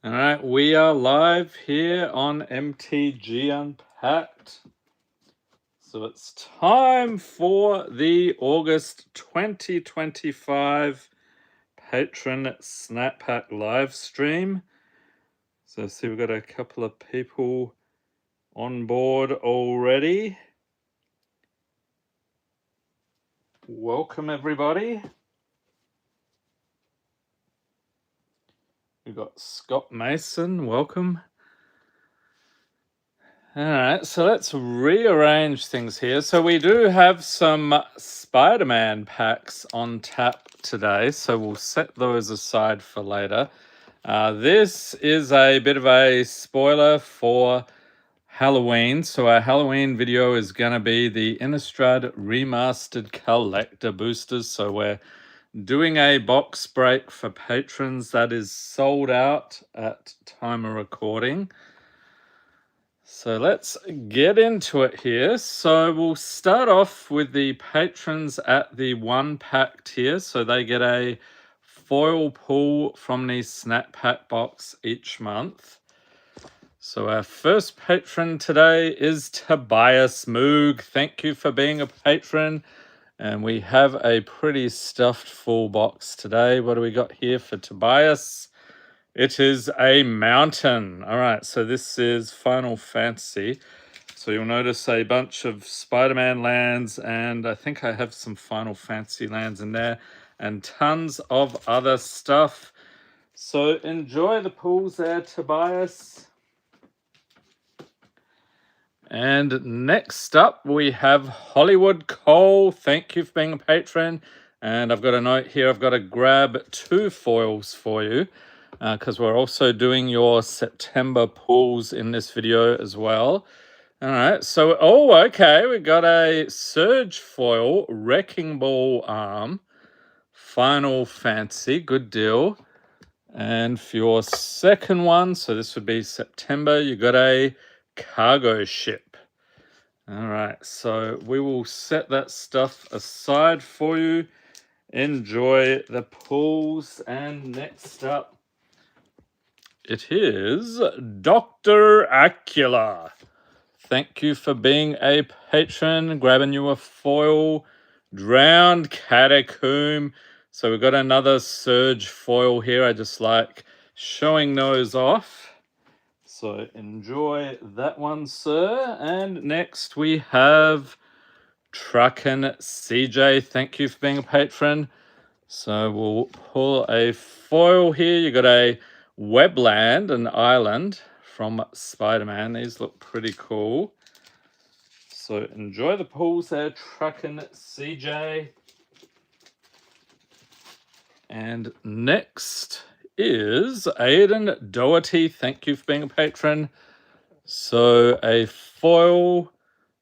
All right, we are live here on MTG Unpacked. So it's time for the August 2025 Patron Snap Pack live stream. So I see we've got a couple of people on board already. Welcome, everybody. We've got Scott Mason, welcome. All right, so let's rearrange things here. So we do have some Spider-Man packs on tap today, so we'll set those aside for later. This is a bit of a spoiler for Halloween. So our Halloween video is going to be the Innistrad Remastered Collector Boosters. So we're doing a box break for patrons that is sold out at time of recording. So let's get into it here. So we'll start off with the patrons at the 1-pack tier. So they get a foil pull from the Snap Pack box each month. So our first patron today is Tobias Moog. Thank you for being a patron. And we have a pretty stuffed full box today. What do we got here for Tobias? It is a mountain. All right, so this is Final Fantasy. So you'll notice a bunch of Spider-Man lands, and I think I have some Final Fantasy lands in there, and tons of other stuff. So enjoy the pulls there, Tobias. And next up, we have Hollywood Cole. Thank you for being a patron. And I've got a note here. I've got to grab 2 foils for you, because we're also doing your September pulls in this video as well. All right, so, okay, we got a Surge foil, Wrecking Ball arm, Final Fantasy, good deal. And for your second one, so this would be September, you got a cargo ship. All right, so we will set that stuff aside for you. Enjoy the pulls, and next up, it is Dr. Acula. Thank you for being a patron. Grabbing you a foil, Drowned Catacomb. So we've got another Surge foil here. I just like showing those off. So enjoy that one, sir. And next we have Truckin' CJ. Thank you for being a patron. So we'll pull a foil here. You got a Webland, an island from Spider-Man. These look pretty cool. So enjoy the pulls there, Truckin' CJ. And next is Aiden Doherty. Thank you for being a patron. So a foil,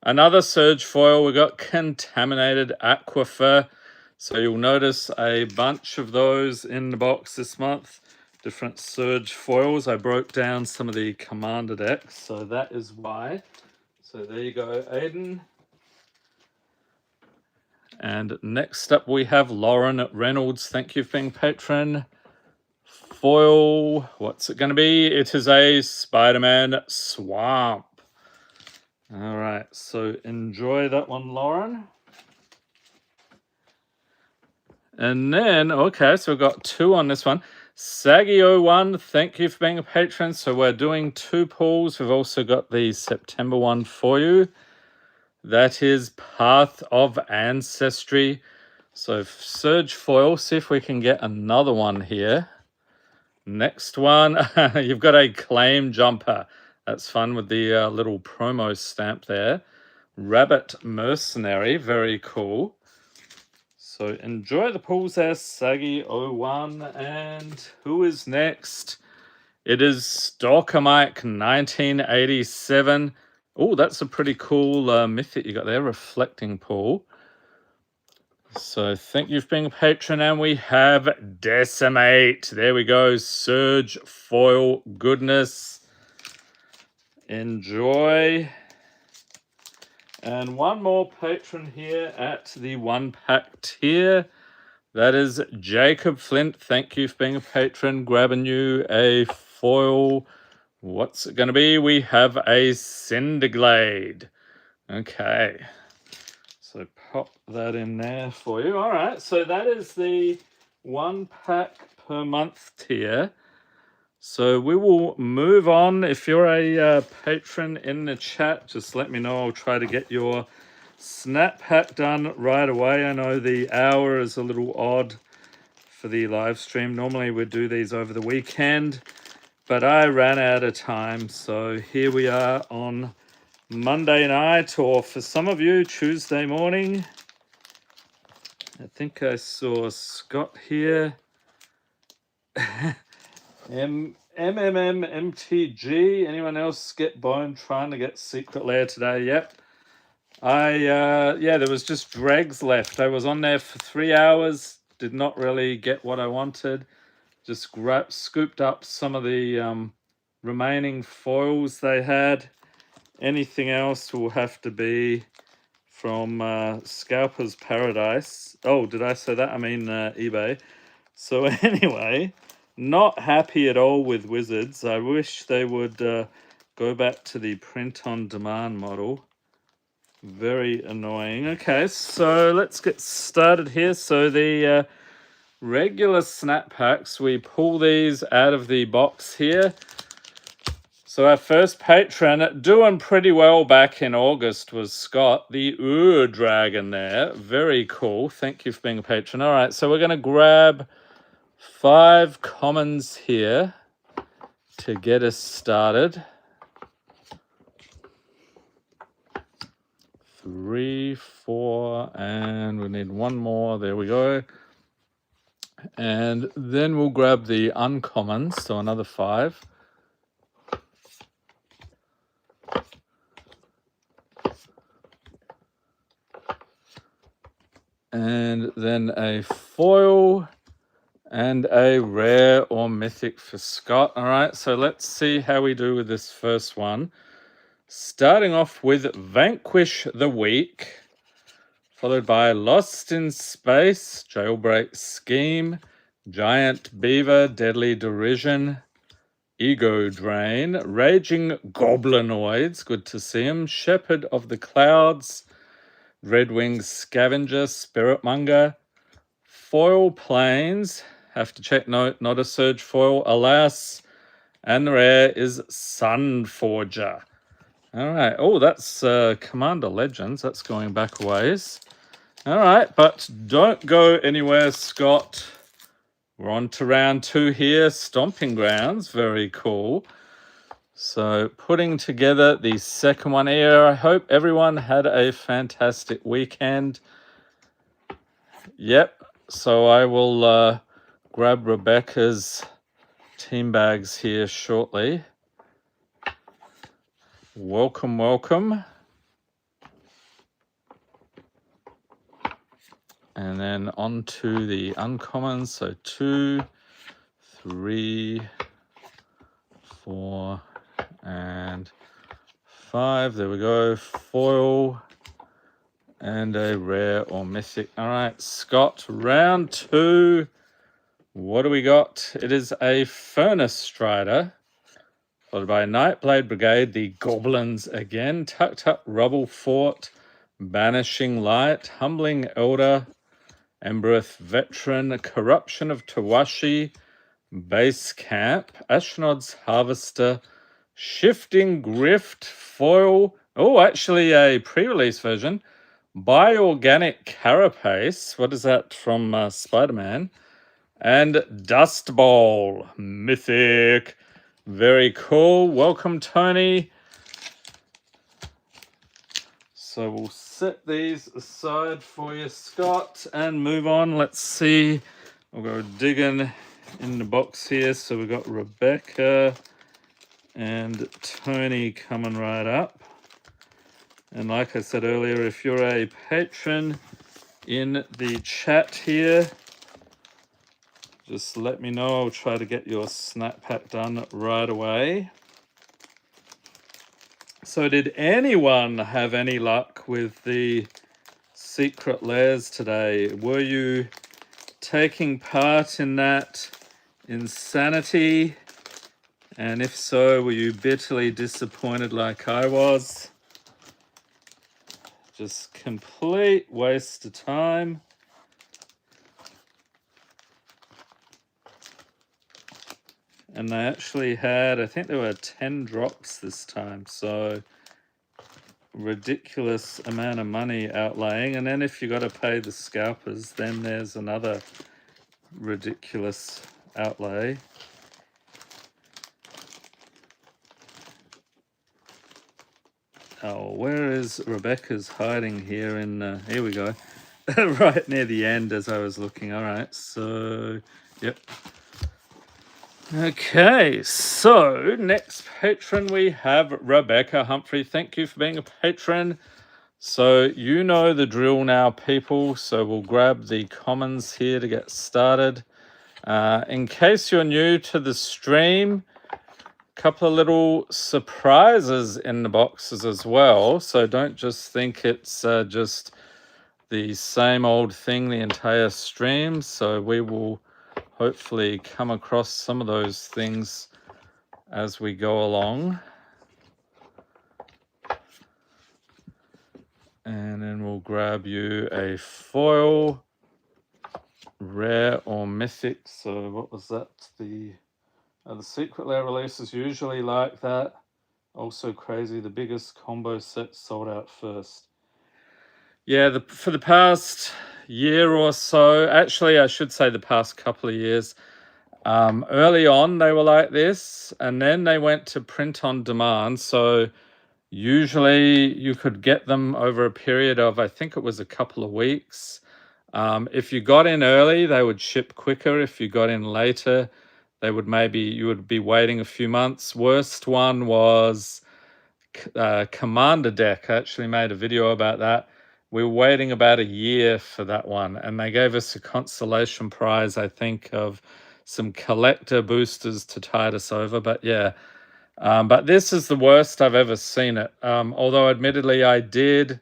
another Surge foil. We got Contaminated Aquifer. So you'll notice a bunch of those in the box this month. Different Surge foils. I broke down some of the Commander decks, so that is why. So there you go, Aiden. And next up we have Lauren Reynolds. Thank you for being patron. Foil, what's it going to be? It is a Spider-Man Swamp. All right, so enjoy that one, Lauren. And then, okay, so we've got 2 on this one. Saggy01, thank you for being a patron. So we're doing 2 pulls. We've also got the September one for you. That is Path of Ancestry. So Surge foil, see if we can get another one here. Next one, you've got a Claim Jumper. That's fun with the little promo stamp there. Rabbit Mercenary, very cool. So enjoy the pulls there, Saggy01. And who is next? It is Stalker Mike 1987. Oh, that's a pretty cool myth that you got there, Reflecting Pool. So thank you for being a patron. And we have Decimate. There we go, Surge foil goodness. Enjoy. And one more patron here at the 1-pack tier. That is Jacob Flint. Thank you for being a patron. Grabbing you a foil. What's it going to be? We have a Cinderglade. Okay. So pop that in there for you. All right. So that is the 1 pack per month tier. So we will move on. If you're a patron in the chat, just let me know. I'll try to get your snap pack done right away. I know the hour is a little odd for the live stream. Normally we do these over the weekend, but I ran out of time. So here we are on Monday night, or for some of you, Tuesday morning. I think I saw Scott here. MTG. Anyone else get boned trying to get Secret Lair today? Yep. Yeah, there was just dregs left. I was on there for 3 hours. Did not really get what I wanted. Just scooped up some of the remaining foils they had. Anything else will have to be from Scalper's Paradise. Oh, did I say that? I mean eBay. So anyway, not happy at all with Wizards. I wish they would go back to the print-on-demand model. Very annoying. Okay, so let's get started here. So the regular snap packs, we pull these out of the box here. So our first patron, doing pretty well back in August, was Scott, the Dragon there. Very cool. Thank you for being a patron. All right, so we're going to grab 5 commons here to get us started. 3, 4, and we need 1 more. There we go. And then we'll grab the uncommons, so another 5. And then a foil and a rare or mythic for Scott. All right, so let's see how we do with this first one. Starting off with Vanquish the Weak, followed by Lost in Space, Jailbreak Scheme, Giant Beaver, Deadly Derision, Ego Drain, Raging Goblinoids, good to see him, Shepherd of the Clouds, Red Wings Scavenger, Spiritmonger, Foil Plains, have to check, no, not a Surge Foil, alas, and the rare is Sunforger. All right, oh, that's Commander Legends, that's going back a ways. All right, but don't go anywhere, Scott. We're on to round 2 here, Stomping Grounds, very cool. So putting together the second one here. I hope everyone had a fantastic weekend. Yep, so I will grab Rebecca's team bags here shortly. Welcome, welcome. And then on to the uncommons. So 2, 3, 4, and 5. There we go. Foil and a rare or mythic. All right, Scott, round 2. What do we got? It is a Furnace Strider, followed by Nightblade Brigade, the Goblins again, Tucked Up Rubble Fort, Banishing Light, Humbling Elder, Embereth Veteran, Corruption of Tawashi, Base Camp, Ashnod's Harvester, Shifting Grift, Foil, oh, actually a pre-release version, Bioorganic Carapace, what is that from Spider-Man, and Dust Bowl, Mythic. Very cool. Welcome, Tony. So we'll set these aside for you, Scott, and move on. Let's see. We'll go digging in the box here. So we've got Rebecca and Tony coming right up. And like I said earlier, if you're a patron in the chat here, just let me know. I'll try to get your snap pack done right away. So did anyone have any luck with the Secret Lairs today? Were you taking part in that insanity? And if so, were you bitterly disappointed like I was? Just complete waste of time. And they actually had, I think there were 10 drops this time. So ridiculous amount of money outlaying. And then if you got to pay the scalpers, then there's another ridiculous outlay. Oh, where is Rebecca's hiding here in, here we go. Right near the end as I was looking. All right, so, yep. Okay, so next patron we have Rebecca Humphrey. Thank you for being a patron. So you know the drill now, people. So we'll grab the commons here to get started. In case you're new to the stream, a couple of little surprises in the boxes as well. So don't just think it's just the same old thing the entire stream. So we will hopefully come across some of those things as we go along. And then we'll grab you a foil, rare or mythic. So what was that? The secret layer release is usually like that. Also crazy, the biggest combo set sold out first. Yeah, for the past year or so, actually I should say the past couple of years, early on they were like this, and then they went to print on demand. So usually you could get them over a period of, I think it was a couple of weeks. If you got in early, they would ship quicker. If you got in later, you would be waiting a few months. Worst one was Commander Deck. I actually made a video about that. We were waiting about a year for that one, and they gave us a consolation prize, I think, of some collector boosters to tide us over. But yeah, but this is the worst I've ever seen it. Although admittedly I did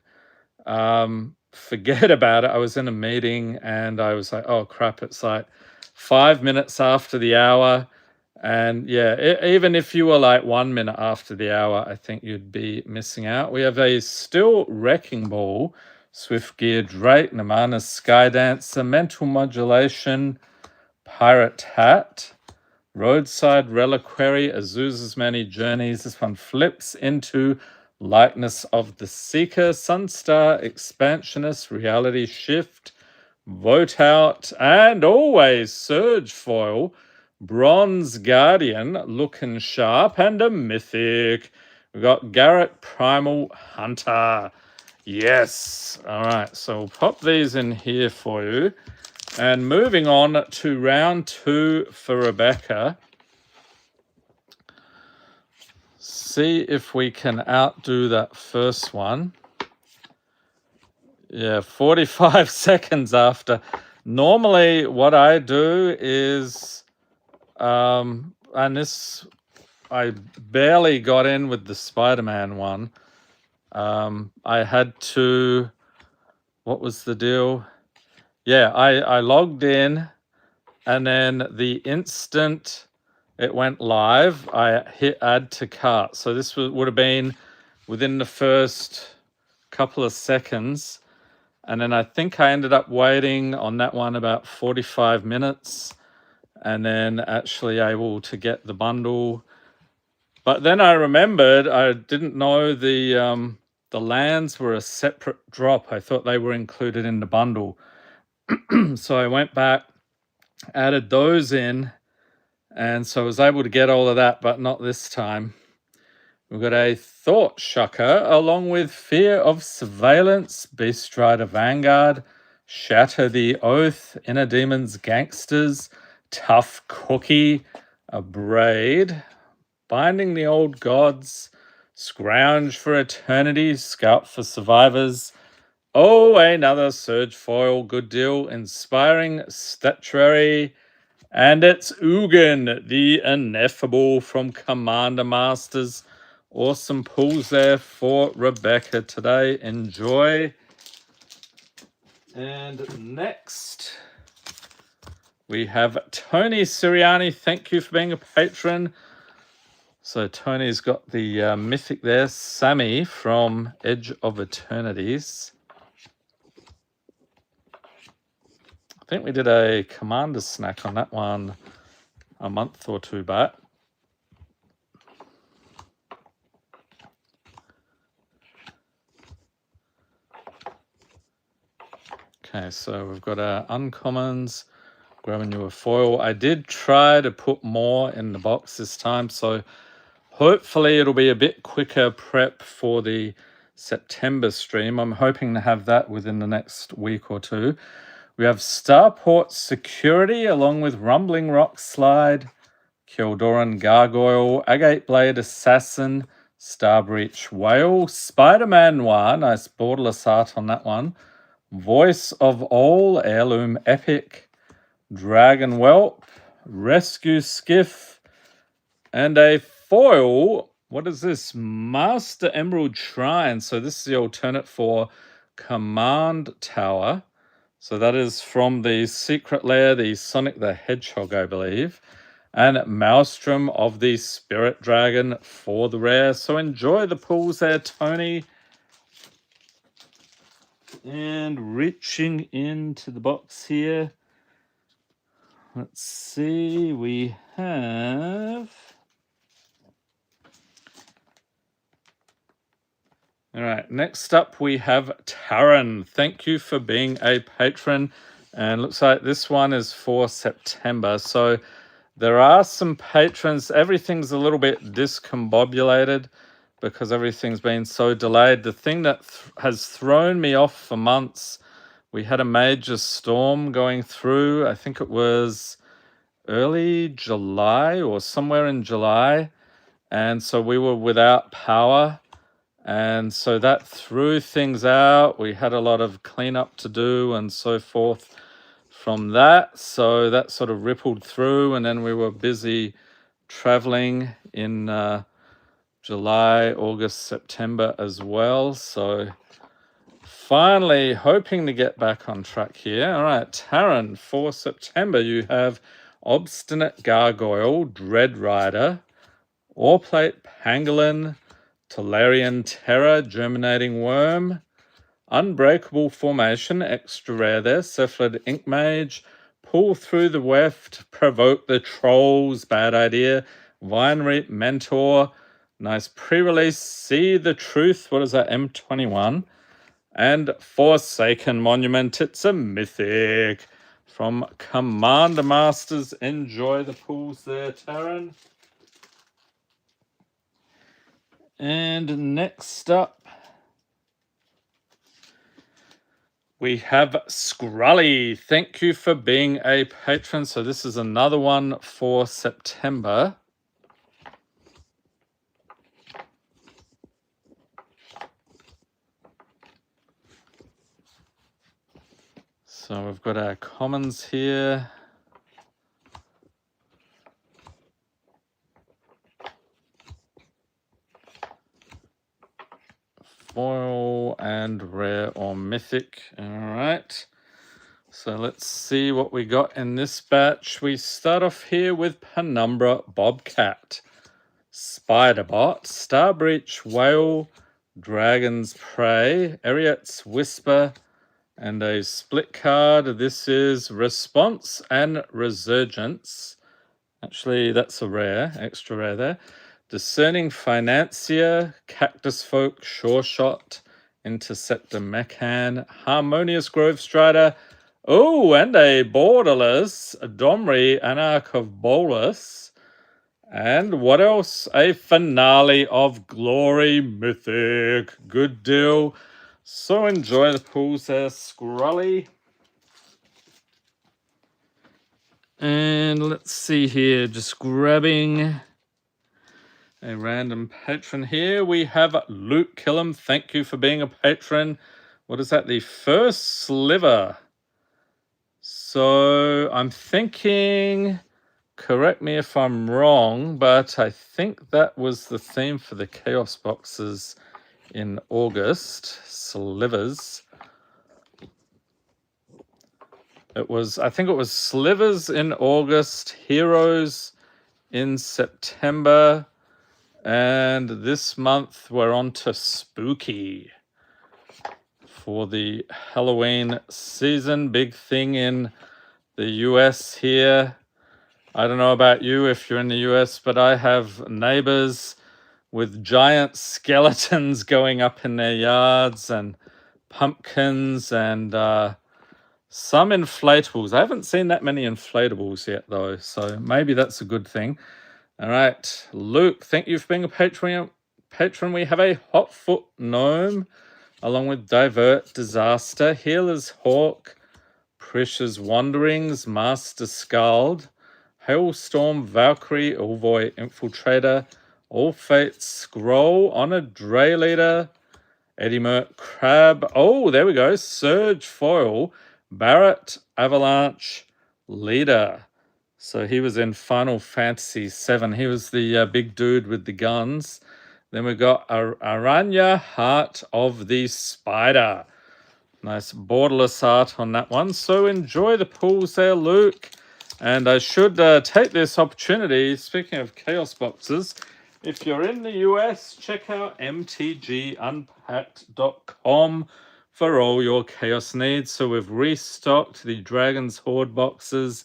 forget about it. I was in a meeting and I was like, oh crap, it's like 5 minutes after the hour. And yeah, even if you were like 1 minute after the hour, I think you'd be missing out. We have a Still Wrecking Ball, Swift Gear Drake, Namana's Skydancer, Mental Modulation, Pirate Hat, Roadside Reliquary, Azusa's Many Journeys. This one flips into Likeness of the Seeker, Sunstar, Expansionist, Reality Shift, Vote Out, and always Surge Foil, Bronze Guardian, looking sharp, and a mythic. We've got Garrett Primal Hunter. Yes. All right, so we'll pop these in here for you. And moving on to round 2 for Rebecca. See if we can outdo that first one. Yeah, 45 seconds after. Normally what I do is, and this, I barely got in with the Spider-Man one. I had to, what was the deal? Yeah, I logged in, and then the instant it went live, I hit add to cart. So this would have been within the first couple of seconds. And then I think I ended up waiting on that one about 45 minutes and then actually able to get the bundle. But then I remembered I didn't know the lands were a separate drop. I thought they were included in the bundle. So I went back, added those in, and so I was able to get all of that, but not this time. We've got a Thought Shocker, along with Fear of Surveillance, Beast Rider Vanguard, Shatter the Oath, Inner Demons Gangsters, Tough Cookie, a Braid, Binding the Old Gods, Scrounge for Eternity, Scout for Survivors. Oh, another Surge Foil, good deal, Inspiring Statuary, and it's Ugin, the Ineffable from Commander Masters. Awesome pulls there for Rebecca today. Enjoy. And next, we have Tony Siriani. Thank you for being a patron. So Tony's got the mythic there, Sammy from Edge of Eternities. I think we did a Commander snack on that one a month or two back. Okay, so we've got our uncommons. Grabbing you a foil. I did try to put more in the box this time, so hopefully it'll be a bit quicker prep for the September stream. I'm hoping to have that within the next week or two. We have Starport Security along with Rumbling Rock Slide, Kildoran Gargoyle, Agate Blade Assassin, Starbreach Whale, Spider-Man Noir, nice borderless art on that one, Voice of All, Heirloom Epic, Dragon Whelp, Rescue Skiff, and a foil. What is this? Master Emerald Shrine. So this is the alternate for Command Tower. So that is from the Secret Lair, the Sonic the Hedgehog, I believe. And Maelstrom of the Spirit Dragon for the rare. So enjoy the pulls there, Tony. And reaching into the box here. Let's see, we have... All right, next up we have Taran. Thank you for being a patron. And looks like this one is for September. So there are some patrons. Everything's a little bit discombobulated because everything's been so delayed. The thing that has thrown me off for months, we had a major storm going through. I think it was early July or somewhere in July. And so we were without power. And so that threw things out. We had a lot of cleanup to do and so forth from that. So that sort of rippled through. And then we were busy traveling in July, August, September as well. So finally hoping to get back on track here. All right, Taran, for September, you have Obstinate Gargoyle, Dread Rider, Oreplate Pangolin, Tolarian Terror, Germinating Worm, Unbreakable Formation, extra rare there, Cephalid Ink Mage, Pull Through the Weft, Provoke the Trolls, bad idea, Vine Reap Mentor, nice pre-release, See the Truth, what is that, M21, and Forsaken Monument, it's a mythic from Commander Masters. Enjoy the pulls there, Taran. And next up, we have Scrully. Thank you for being a patron. So this is another one for September. So we've got our commons here. Foil and rare or mythic. All right. So let's see what we got in this batch. We start off here with Penumbra Bobcat, Spiderbot, Starbreach Whale, Dragon's Prey, Ariet's Whisper, and a split card. This is Response and Resurgence. Actually, that's a rare, extra rare there. Discerning Financier, Cactus Folk, Sure Shot, Interceptor Mechan, Harmonious Grove Strider. Oh, and a borderless Domri, Anarch of Bolus. And what else? A Finale of Glory mythic. Good deal. So enjoy the pulls there, Scrully. And let's see here, just grabbing a random patron here. We have Luke Killam. Thank you for being a patron. What is that? The first sliver. So I'm thinking, correct me if I'm wrong, but I think that was the theme for the Chaos boxes in August. Slivers. I think it was Slivers in August, Heroes in September, And this month we're on to spooky for the Halloween season. Big thing in the US here. I don't know about you if you're in the US, but I have neighbors with giant skeletons going up in their yards and pumpkins and some inflatables. I haven't seen that many inflatables yet, though, so maybe that's a good thing. All right, Luke, thank you for being a patron. We have a Hotfoot Gnome, along with Divert, Disaster, Healer's Hawk, Precious Wanderings, Master Scald, Hailstorm, Valkyrie, Ulvoy, Infiltrator, All Fates, Scroll, Honored Dray Leader, Eddie Merc, Crab. Oh, there we go. Surge Foil, Barrett, Avalanche, Leader. So he was in Final Fantasy VII. He was the big dude with the guns. Then we got Aranya, Heart of the Spider. Nice borderless art on that one. So enjoy the pulls there, Luke. And I should take this opportunity, speaking of Chaos Boxes, if you're in the US, check out mtgunpacked.com for all your Chaos needs. So we've restocked the Dragon's Horde boxes.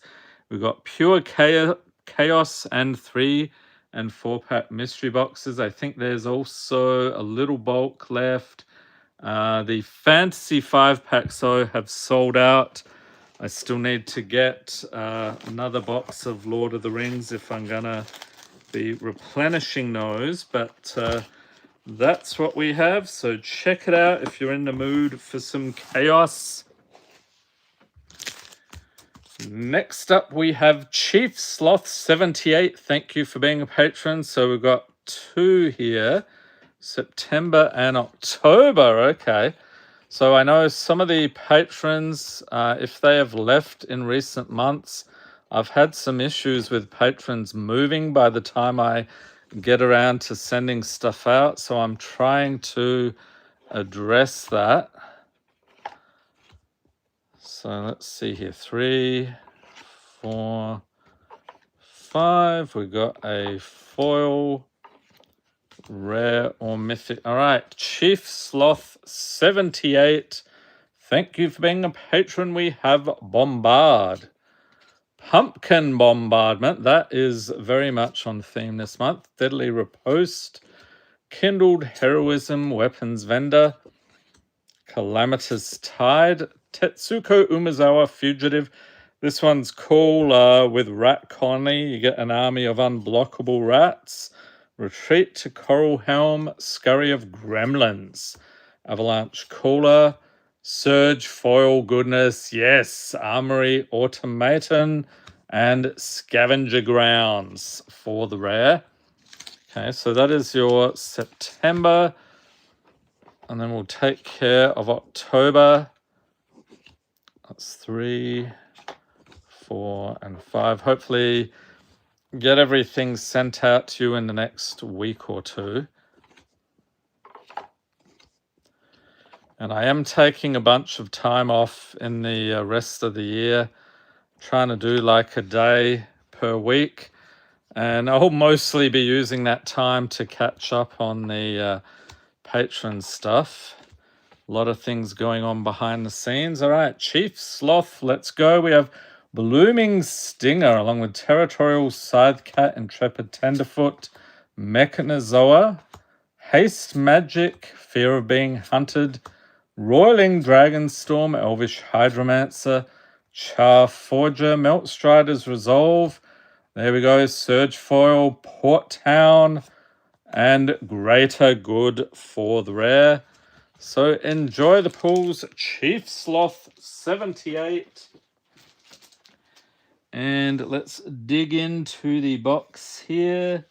We've got pure Chaos and 3 and 4-pack mystery boxes. I think there's also a little bulk left. The Fantasy 5-packs, though, have sold out. I still need to get another box of Lord of the Rings if I'm going to be replenishing those. But that's what we have. So check it out if you're in the mood for some chaos. Next up, we have Chief Sloth 78. Thank you for being a patron. So we've got 2 here, September and October. Okay. So I know some of the patrons, if they have left in recent months, I've had some issues with patrons moving by the time I get around to sending stuff out. So I'm trying to address that. So let's see here. 3, 4, 5. We got a foil, rare or mythic. All right, Chief Sloth 78. Thank you for being a patron. We have Bombard. Pumpkin Bombardment. That is very much on theme this month. Deadly Riposte. Kindled Heroism. Weapons Vendor. Calamitous Tide. Tetsuko Umezawa Fugitive. This one's cool with Rat Colony. You get an army of unblockable rats. Retreat to Coral Helm. Scurry of Gremlins. Avalanche Cooler. Surge Foil Goodness. Yes. Armory Automaton. And Scavenger Grounds for the rare. Okay, so that is your September. And then we'll take care of October. That's 3, 4, and 5. Hopefully get everything sent out to you in the next week or 2. And I am taking a bunch of time off in the rest of the year, trying to do like a day per week. And I'll mostly be using that time to catch up on the Patron stuff. A lot of things going on behind the scenes. All right, Chief Sloth, let's go. We have Blooming Stinger, along with Territorial Scythecat, Intrepid Tenderfoot, Mechanozoa, Haste Magic, Fear of Being Hunted, Roiling Dragonstorm, Elvish Hydromancer, Charforger, Meltstrider's Resolve. There we go, Surge Foil, Port Town, and Greater Good for the rare. So enjoy the pulls, Chief Sloth 78. And let's dig into the box here.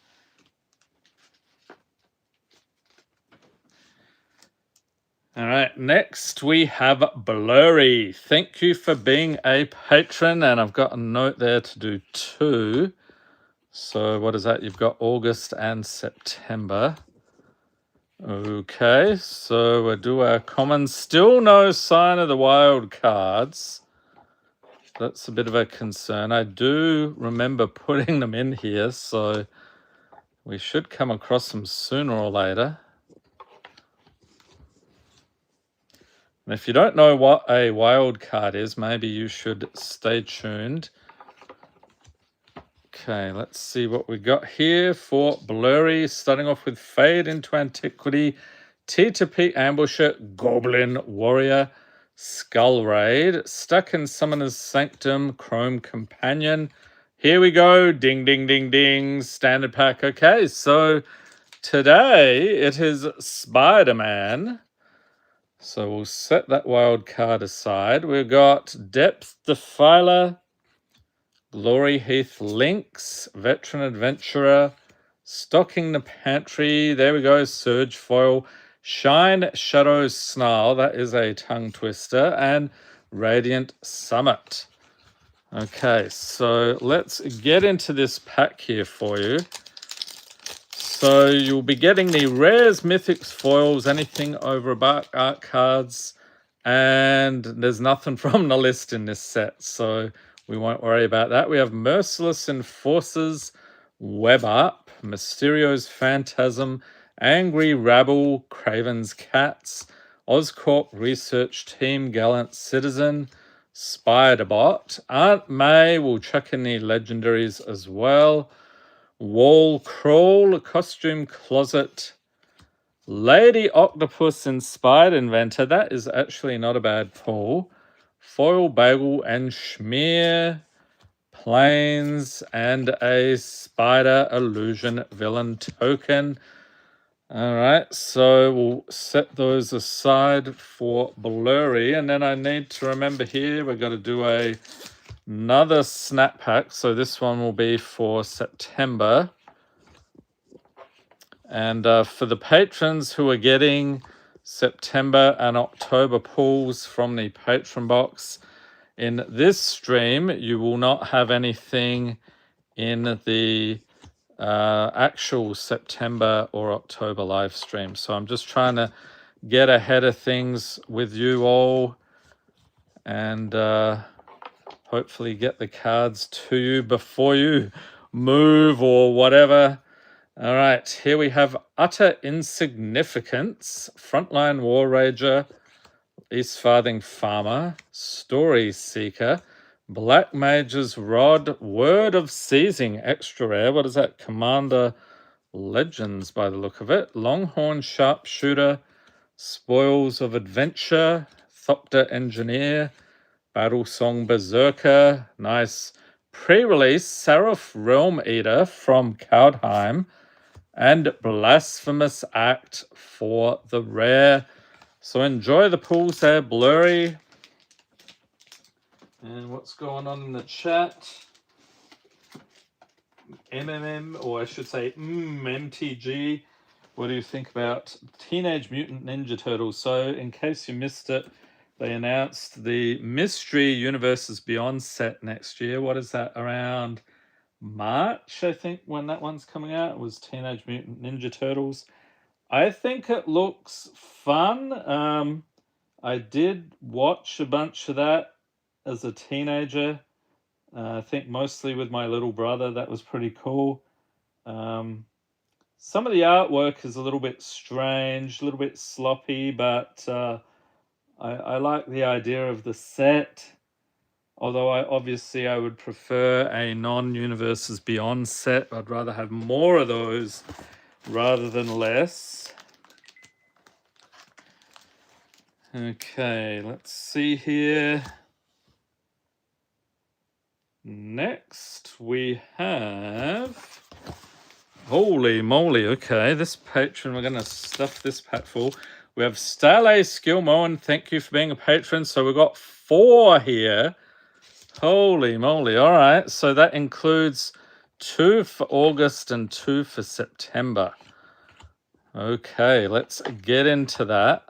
All right, next we have Blurry. Thank you for being a patron. And I've got a note there to do 2. So what is that? You've got August and September. Okay, so we'll do our common. Still no sign of the wild cards. That's a bit of a concern. I do remember putting them in here, so We should come across them sooner or later. And if you don't know what a wild card is, maybe you should stay tuned. Okay, let's see what we got here for Blurry. Starting off with Fade into Antiquity, T2P Ambusher, Goblin Warrior, Skull Raid, Stuck in Summoner's Sanctum, Chrome Companion. Here we go. Ding, ding, ding, ding. Standard pack. Okay, so today it is Spider-Man. So we'll set that wild card aside. We've got Depth Defiler, Glory Heath Lynx, Veteran Adventurer, Stocking the Pantry. There we go. Surge Foil, Shine Shadow Snarl. That is a tongue twister. And Radiant Summit. Okay, so let's get into this pack here for you. So you'll be getting the rares, mythics, foils, anything over $1, art cards, and there's nothing from the list in this set, so we won't worry about that. We have Merciless Enforcers, Web Up, Mysterio's Phantasm, Angry Rabble, Craven's Cats, Oscorp Research Team, Gallant Citizen, Spiderbot, Aunt May. We'll chuck in the legendaries as well. Wall Crawl, Costume Closet, Lady Octopus Inspired Inventor. That is actually not a bad pull. Foil Bagel and Schmear, Planes, and a Spider Illusion Villain Token. All right, so we'll set those aside for Blurry. And then I need to remember here, we've got to do another snap pack. So this one will be for September. And for the patrons who are getting September and October pulls from the Patron box, in this stream, you will not have anything in the actual September or October live stream. So I'm just trying to get ahead of things with you all and hopefully get the cards to you before you move or whatever. All right, here we have Utter Insignificance, Frontline War Rager, East Farthing Farmer, Story Seeker, Black Mage's Rod, Word of Seizing, extra rare. What is that? Commander Legends by the look of it. Longhorn Sharpshooter, Spoils of Adventure, Thopter Engineer, Battle Song Berserker, nice pre-release Seraph Realm Eater from Kaldheim, and Blasphemous Act for the rare. So enjoy the pulls there, Blurry. And what's going on in the chat? MMM, or I should say MTG. What do you think about Teenage Mutant Ninja Turtles? So in case you missed it, they announced the Mystery Universes Beyond set next year. What is that, around March, I think, when that one's coming out? It was Teenage Mutant Ninja Turtles. I think it looks fun. I did watch a bunch of that as a teenager. I think mostly with my little brother. That was pretty cool. Some of the artwork is a little bit strange, a little bit sloppy, but I like the idea of the set. Although I would prefer a non-Universes Beyond set. I'd rather have more of those rather than less. Okay, let's see here. Next we have... Holy moly, okay, this patron, we're going to stuff this pack full. We have Starlay Skillmoen, thank you for being a patron. So we've got 4 here. Holy moly, all right. So that includes 2 for August and 2 for September. Okay, let's get into that.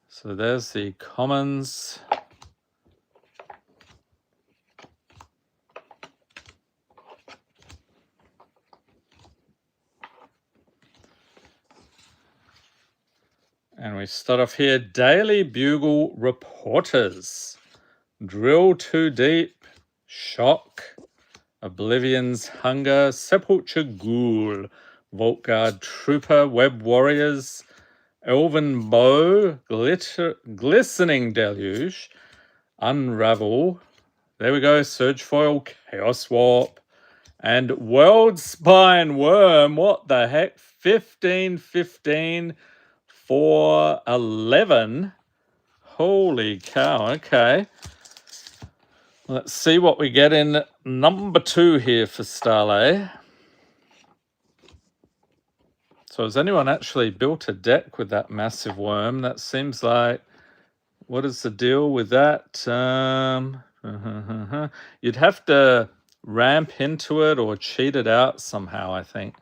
So there's the commons. And we start off here, Daily Bugle Reporters, Drill Too Deep, Shock, Oblivion's Hunger, Sepulture Ghoul, Vault Guard Trooper, Web Warriors, Elven Bow, Glistening Deluge, Unravel. There we go, Surge Foil, Chaos Warp, and World Spine Worm. What the heck? 15 for 11. Holy cow. Okay. Let's see what we get in number 2 here for Starlay. So has anyone actually built a deck with that massive worm? That seems like, what is the deal with that? You'd have to ramp into it or cheat it out somehow, I think.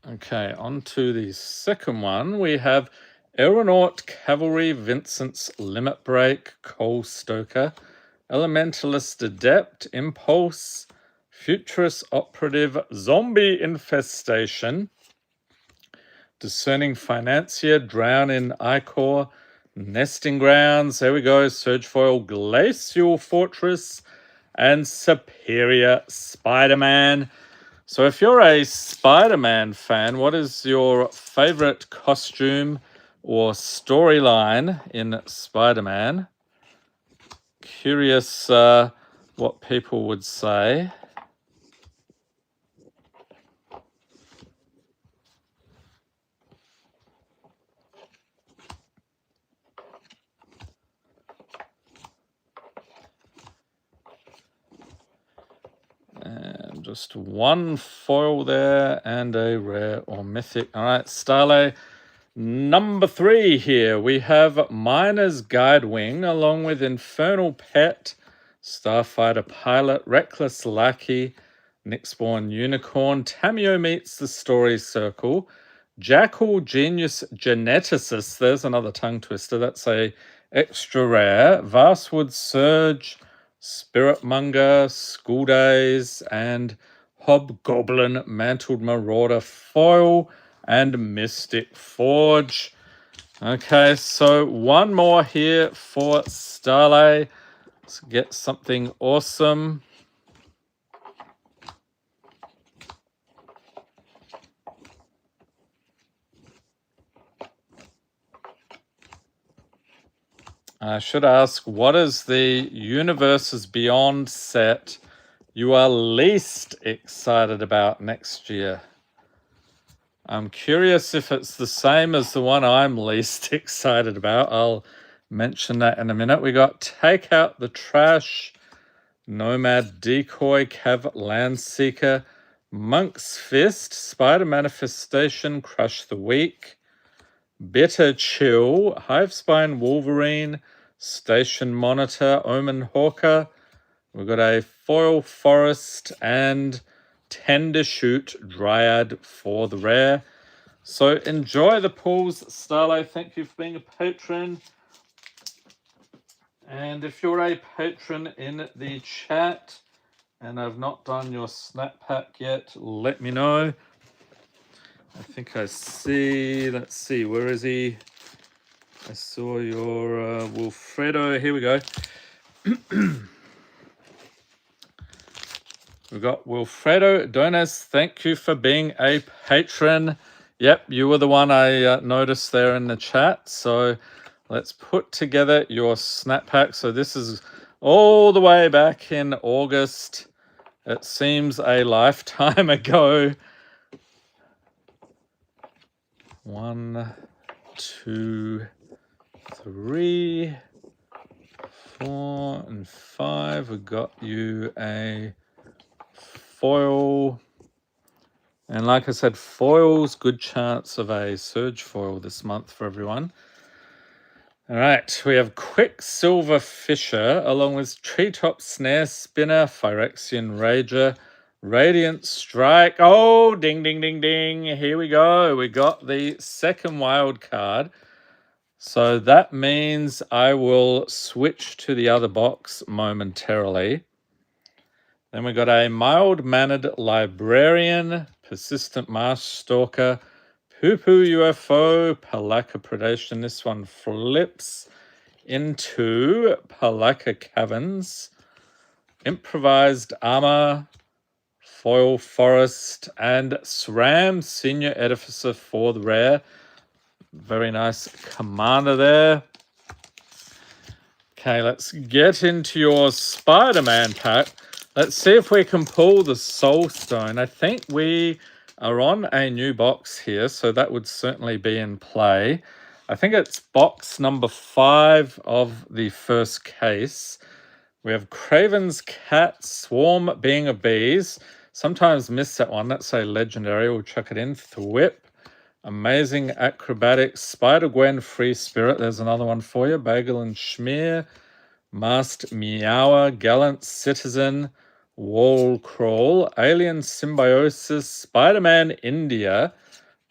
Okay, on to the second one. We have Aeronaut Cavalry, Vincent's Limit Break, Cole Stoker, Elementalist Adept, Impulse, Futurist Operative, Zombie Infestation, Discerning Financier, Drown in Ichor, Nesting Grounds, there we go, Surge Foil, Glacial Fortress, and Superior Spider-Man. So if you're a Spider-Man fan, what is your favorite costume or storyline in Spider-Man? Curious what people would say. And just one foil there and a rare or mythic. All right, Starlay. Number 3 here, we have Miner's Guidewing along with Infernal Pet, Starfighter Pilot, Reckless Lackey, Nyxborn Unicorn, Tamio Meets the Story Circle, Jackal Genius Geneticist, there's another tongue twister, that's a extra rare, Vastwood Surge, Spiritmonger, School Days, and Hobgoblin Mantled Marauder Foil, and Mystic Forge. Okay, so one more here for Starlay. Let's get something awesome. I should ask, what is the Universes Beyond set you are least excited about next year? I'm curious if it's the same as the one I'm least excited about. I'll mention that in a minute. We got Take Out the Trash, Nomad Decoy, Cav Landseeker, Monk's Fist, Spider Manifestation, Crush the Weak, Bitter Chill, Hivespine Wolverine, Station Monitor, Omen Hawker. We've got a Foil Forest and Tender Shoot Dryad for the rare. So enjoy the pulls, Starlay. Thank you for being a patron. And if you're a patron in the chat and I've not done your snap pack yet, let me know. I think I see, let's see, where is he? I saw your Wilfredo. Here we go. We've got Wilfredo Dones. Thank you for being a patron. Yep, you were the one I noticed there in the chat. So let's put together your snap pack. So this is all the way back in August. It seems a lifetime ago. 1, 2, 3, 4, and 5. We got you a foil. And like I said, foils, good chance of a surge foil this month for everyone. All right, we have Quicksilver Fisher along with Treetop Snare Spinner, Phyrexian Rager, Radiant Strike. Oh, ding, ding, ding, ding. Here we go. We got the second wild card. So that means I will switch to the other box momentarily. Then we got a Mild-Mannered Librarian, Persistent Marsh Stalker, Hoopu UFO, Palaka Predation. This one flips into Palaka Caverns. Improvised Armor, Foil Forest, and SRAM, Senior Edificer for the rare. Very nice commander there. Okay, let's get into your Spider-Man pack. Let's see if we can pull the Soul Stone. I think we are on a new box here, so that would certainly be in play. I think it's box number 5 of the first case. We have Craven's Cat, Swarm Being of Bees. Sometimes miss that one. That's a legendary. We'll chuck it in. Thwip. Amazing Acrobatics. Spider-Gwen, Free Spirit. There's another one for you. Bagel and Schmear. Masked Meower. Gallant Citizen. Wall Crawl. Alien Symbiosis. Spider-Man India.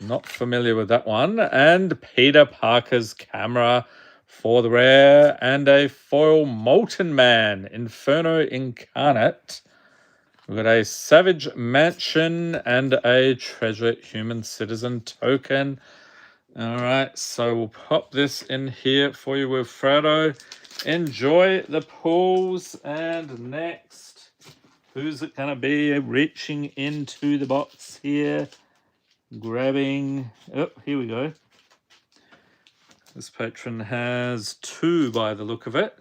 Not familiar with that one. And Peter Parker's Camera for the rare. And a foil Molten Man. Inferno Incarnate. We've got a Savage Mansion and a Treasure Human Citizen token. All right, so we'll pop this in here for you, Wilfredo. Enjoy the pulls. And next, who's it going to be reaching into the box here? Grabbing, oh, here we go. This patron has 2 by the look of it.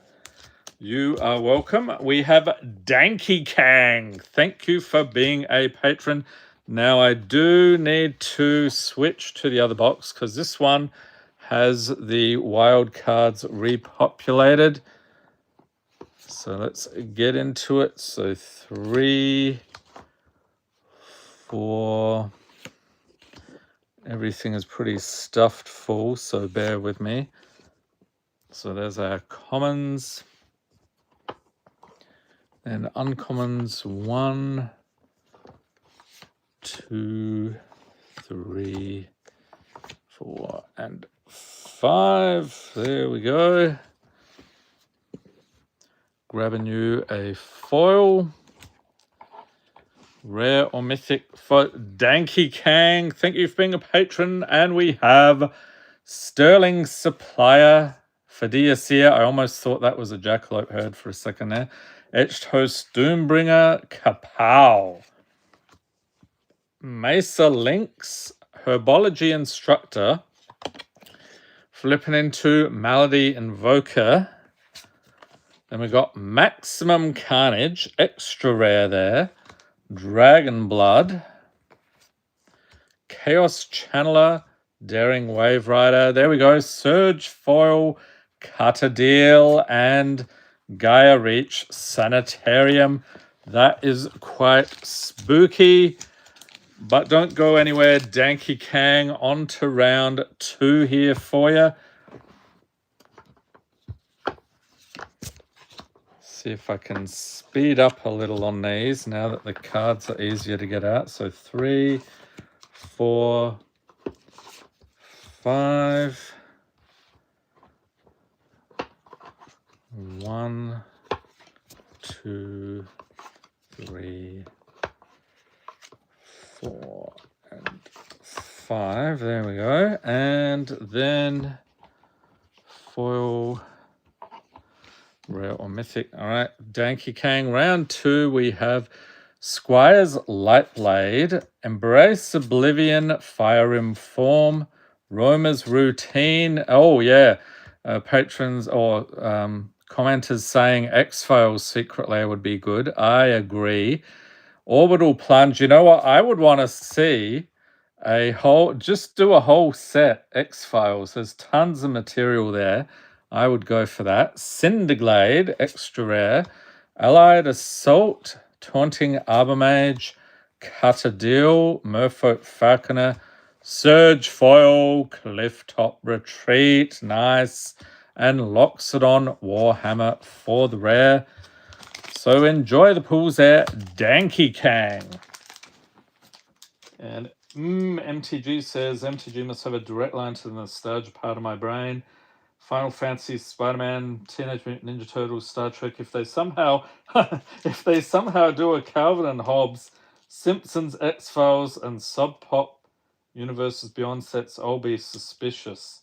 You are welcome. We have Danky Kang. Thank you for being a patron. Now I do need to switch to the other box because this one has the wild cards repopulated. So let's get into it. So 3, 4. Everything is pretty stuffed full, so bear with me. So there's our commons. And uncommons 1, 2, 3, 4, and 5. There we go. Grabbing you a foil. Rare or mythic for Danky Kang. Thank you for being a patron. And we have Sterling Supplier for Diasia. I almost thought that was a Jackalope herd for a second there. Etched Host Doombringer, Kapow. Mesa Lynx, Herbology Instructor. Flipping into Malady Invoker. Then we got Maximum Carnage, extra rare there. Dragon Blood. Chaos Channeler, Daring Wave Rider. There we go. Surge Foil, Cutter Deal, and Gaia Reach Sanitarium. That is quite spooky. But don't go anywhere. Danky Kang on to round 2 here for you. See if I can speed up a little on these now that the cards are easier to get out. So 3, 4, 5. 1, 2, 3, 4, and 5. There we go. And then foil, rare or mythic. All right, Danky Kang. Round 2, we have Squire's Lightblade, Embrace Oblivion, Fire Rim Form, Roma's Routine. Oh, yeah. Patrons or commenters saying X-Files Secret Lair would be good. I agree. Orbital Plunge. You know what? I would want to see just do a whole set X-Files. There's tons of material there. I would go for that. Cinderglade, extra rare. Allied Assault, Taunting Arbormage, Cutter Deal, Merfolk Falconer, Surge Foil, Clifftop Retreat, nice. And Loxodon Warhammer for the rare. So enjoy the pools there, Danky Kang. And MTG says, MTG must have a direct line to the nostalgia part of my brain. Final Fantasy, Spider-Man, Teenage Mutant Ninja Turtles, Star Trek. If they somehow do a Calvin and Hobbes, Simpsons, X-Files, and Sub Pop Universes Beyond sets, I'll be suspicious.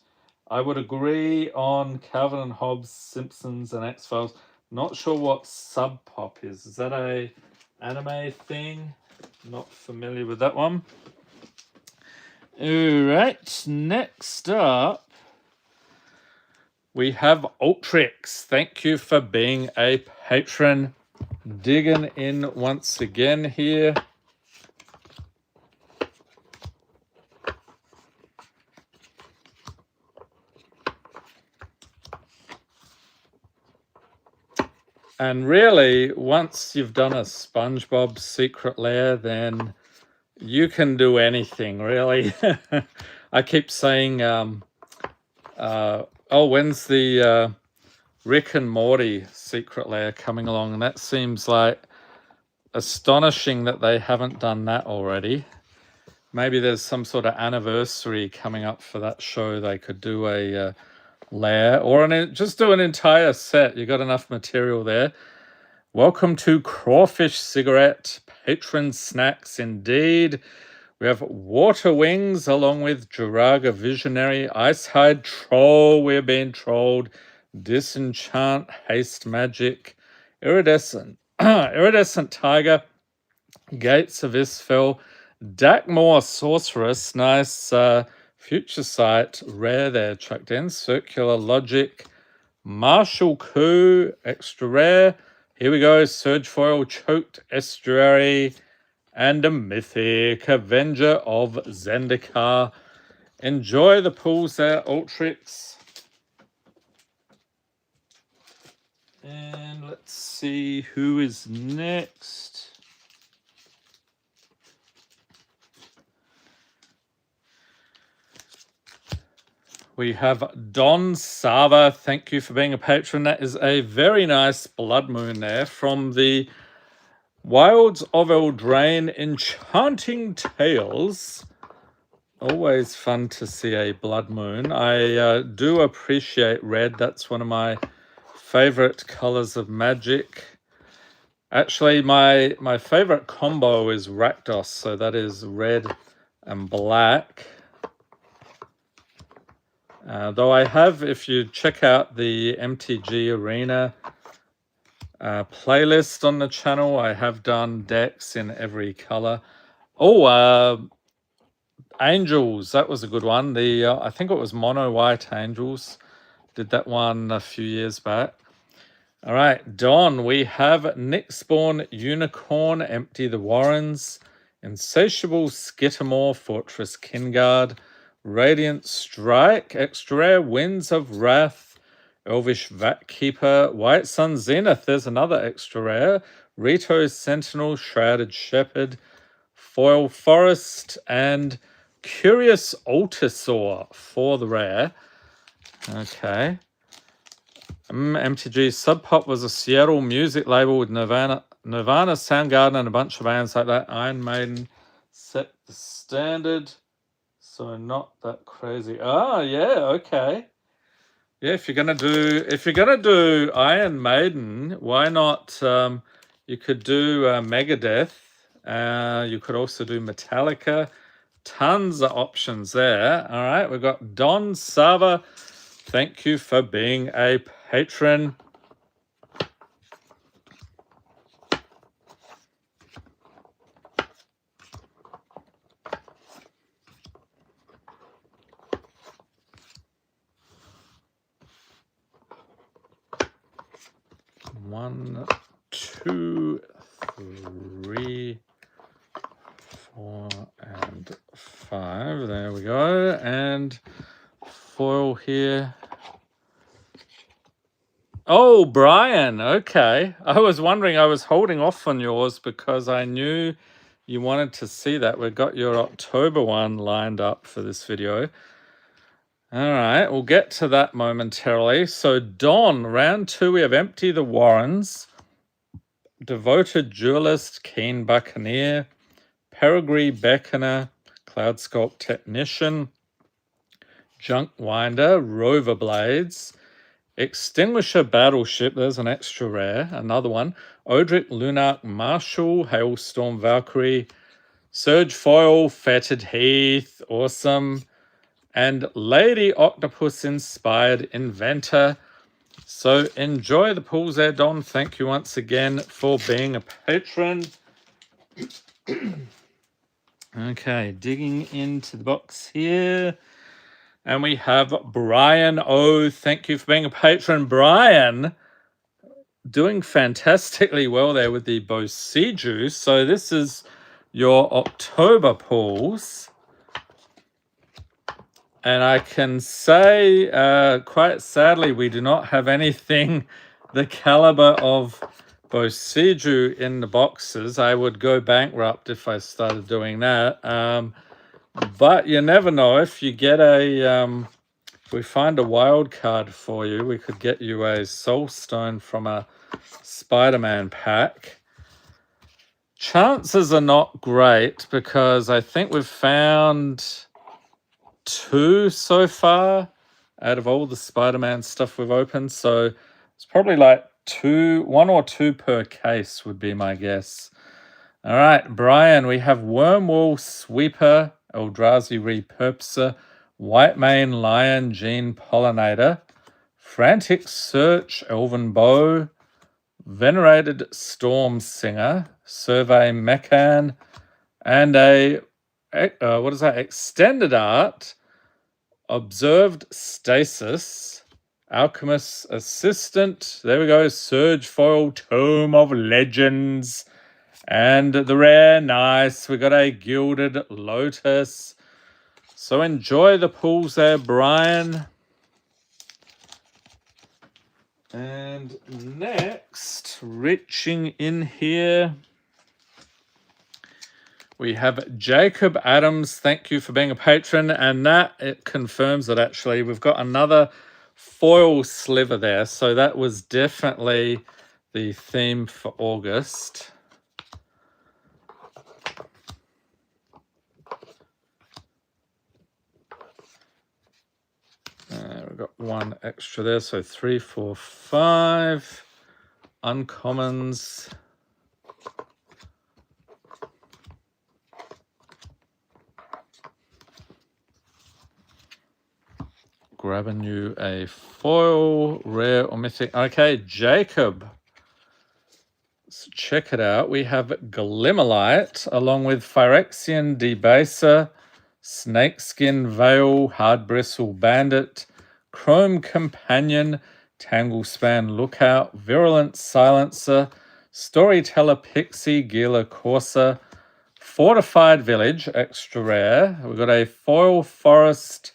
I would agree on Calvin and Hobbes, Simpsons, and X-Files. Not sure what Sub Pop is. Is that a anime thing? Not familiar with that one. All right, next up, we have Ultrix. Thank you for being a patron. Digging in once again here. And really, once you've done a SpongeBob Secret Lair, then you can do anything, really. I keep saying, when's the Rick and Morty Secret Lair coming along? And that seems like astonishing that they haven't done that already. Maybe there's some sort of anniversary coming up for that show. They could do a lair or just do an entire set. You got enough material there. Welcome to Crawfish Cigarette Patron Snacks indeed. We have Water Wings along with Jiraga Visionary, Icehide Troll, we're being trolled, Disenchant, Haste Magic, Iridescent, Iridescent Tiger, Gates of Isfel, Dakmore Sorceress, nice Future Sight, rare there, chucked in, Circular Logic, Martial Coup, extra rare. Here we go, Surge Foil, Choked Estuary, and a Mythic, Avenger of Zendikar. Enjoy the pulls there, Ultrix. And let's see who is next. We have Don Sava. Thank you for being a patron. That is a very nice Blood Moon there from the Wilds of Eldraine Enchanting Tales. Always fun to see a Blood Moon. I do appreciate red. That's one of my favorite colors of Magic. Actually, my favorite combo is Rakdos, so that is red and black. Though I have, if you check out the MTG Arena playlist on the channel, I have done decks in every color. Angels, that was a good one. I think it was Mono White Angels. Did that one a few years back. All right, Don, we have Nyxborn Unicorn, Empty the Warrens, Insatiable Skittermore, Fortress Kingard, Radiant Strike, extra rare, Winds of Wrath, Elvish Vatkeeper, White Sun Zenith, there's another extra rare, Rito Sentinel, Shrouded Shepherd, Foil Forest, and Curious Altasaur for the rare. Okay. MTG Sub Pop was a Seattle music label with Nirvana, Soundgarden, and a bunch of bands like that. Iron Maiden set the standard. So not that crazy. Oh yeah, okay. Yeah, if you're gonna do Iron Maiden, why not? You could do Megadeth. You could also do Metallica. Tons of options there. All right, we've got Don Sava. Thank you for being a patron. One, two, three, 4, and 5. There we go. And foil here. Oh, Brian. Okay. I was wondering, I was holding off on yours because I knew you wanted to see that. We've got your October one lined up for this video. All right, we'll get to that momentarily. So Don, round 2, we have Empty the Warrens, Devoted Duelist, Keen Buccaneer, Peregrine Beckoner, Cloud Sculpt Technician, Junk Winder, Rover Blades, Extinguisher Battleship, there's an extra rare, another one, Odric Lunark Marshal, Hailstorm Valkyrie, Surge Foil, Fetid Heath, awesome. And Lady Octopus Inspired Inventor. So enjoy the pulls there, Don. Thank you once again for being a patron. Okay, digging into the box here. And we have Brian O. Thank you for being a patron. Brian, doing fantastically well there with the Boseiju. So this is your October pulls. And I can say, quite sadly, we do not have anything the caliber of Boseiju in the boxes. I would go bankrupt if I started doing that. But you never know. If you get if we find a wild card for you, we could get you a Soul Stone from a Spider-Man pack. Chances are not great because I think we've found 2 so far out of all the Spider-Man stuff we've opened. So it's probably like 1 or 2 per case would be my guess. All right, Brian, we have Wormwool Sweeper, Eldrazi Repurposer, White Mane Lion Gene Pollinator, Frantic Search Elven Bow, Venerated Storm Singer, Survey Mechan, and a what is that? Extended Art, Observed Stasis, Alchemist's Assistant. There we go. Surge Foil, Tome of Legends. And the rare, nice. We got a Gilded Lotus. So enjoy the pulls there, Brian. And next, reaching in here, we have Jacob Adams. Thank you for being a patron. And that, it confirms that actually we've got another foil sliver there. So that was definitely the theme for August. We've got 1 extra there. So 3, 4, 5 uncommons. Grabbing you a foil, rare or mythic. Okay, Jacob. Let's check it out. We have Glimmerlight along with Phyrexian Debaser, Snakeskin Veil, Hard Bristle Bandit, Chrome Companion, Tanglespan Lookout, Virulent Silencer, Storyteller Pixie, Gila Corsa, Fortified Village, extra rare. We've got a Foil Forest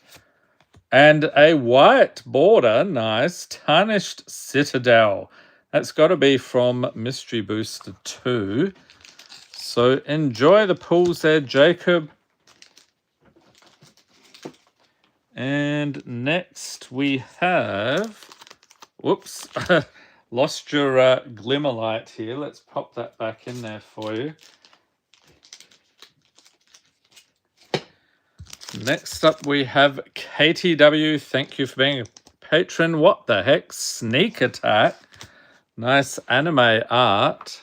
and a white border, nice, Tarnished Citadel. That's got to be from Mystery Booster 2. So enjoy the pulls there, Jacob. And next we have... Whoops. Lost your Glimmerlight here. Let's pop that back in there for you. Next up, we have KTW. Thank you for being a patron. What the heck? Sneak Attack. Nice anime art.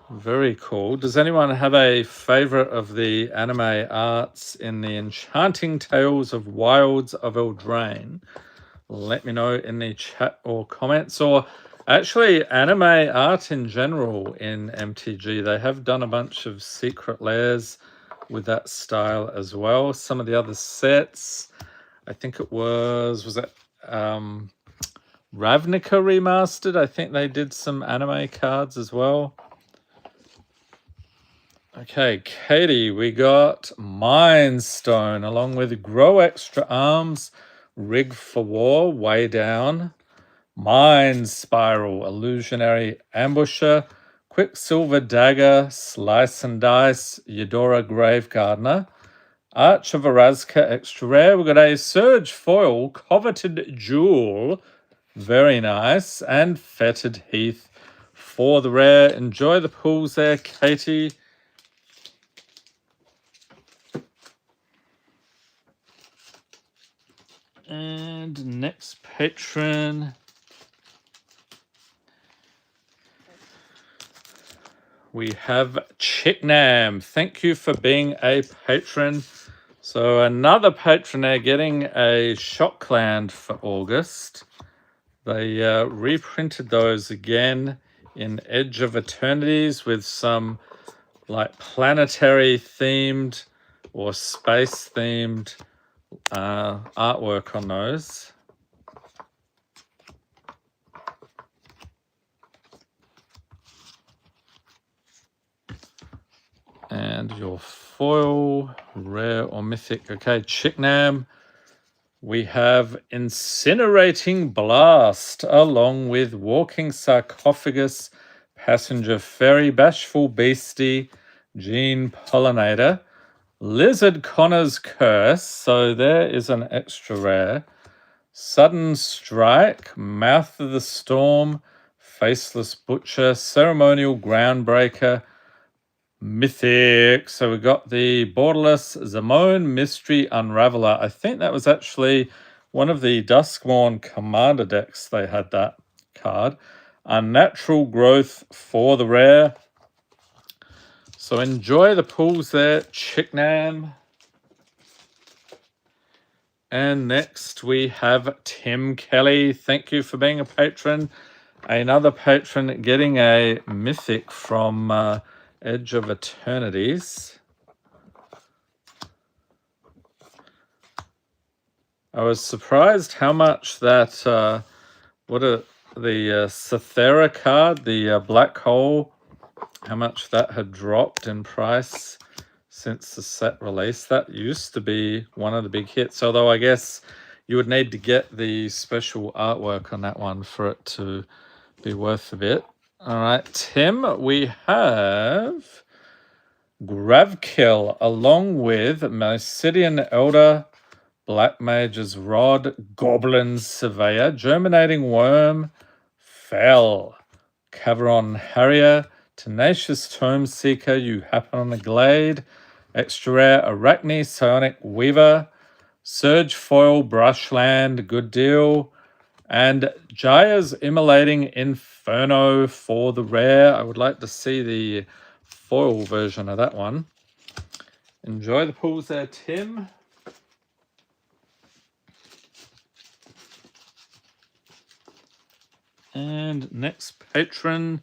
Very cool. Does anyone have a favorite of the anime arts in the Enchanting Tales of Wilds of Eldraine? Let me know in the chat or comments. Or actually, anime art in general in MTG. They have done a bunch of secret layers with that style as well. Some of the other sets, I think it was it Ravnica Remastered? I think they did some anime cards as well. Okay, Katie, we got Mind Stone along with Grow Extra Arms, Rig for War, Way Down, Mind Spiral, Illusionary Ambusher, Quicksilver Dagger, Slice and Dice, Eudora Gravegardener, Arch of Arazka extra rare. We've got a Surge Foil, Coveted Jewel, very nice, and Fetid Heath for the rare. Enjoy the pulls there, Katie. And next patron, we have Chicknam. Thank you for being a patron. So another patron there getting a Shockland for August. They reprinted those again in Edge of Eternities with some like planetary themed or space themed artwork on those. And your foil, rare or mythic. Okay, Chicknam. We have Incinerating Blast, along with Walking Sarcophagus, Passenger Ferry, Bashful Beastie, Gene Pollinator, Lizard Connor's Curse, so there is an extra rare, Sudden Strike, Mouth of the Storm, Faceless Butcher, Ceremonial Groundbreaker, Mythic. So we got the Borderless Zamone Mystery Unraveler. I think that was actually one of the Duskmourn Commander decks. They had that card. Unnatural Growth for the rare. So enjoy the pulls there, Chicknam. And next we have Tim Kelly. Thank you for being a patron. Another patron getting a mythic from Edge of Eternities. I was surprised how much that the Cythera card, the black hole, how much that had dropped in price since the set release. That used to be one of the big hits, although I guess you would need to get the special artwork on that one for it to be worth a bit. All right, Tim, we have Gravkill along with Mysidian Elder, Black Mage's Rod, Goblin Surveyor, Germinating Worm, Fell, Caveron Harrier, Tenacious Tome Seeker, You Happen on a Glade, Extra Rare Arachne, Psionic Weaver, Surge Foil, Brushland, Good Deal, and Jaya's Immolating Inferno for the rare. I would like to see the foil version of that one. Enjoy the pulls there, Tim. And next patron,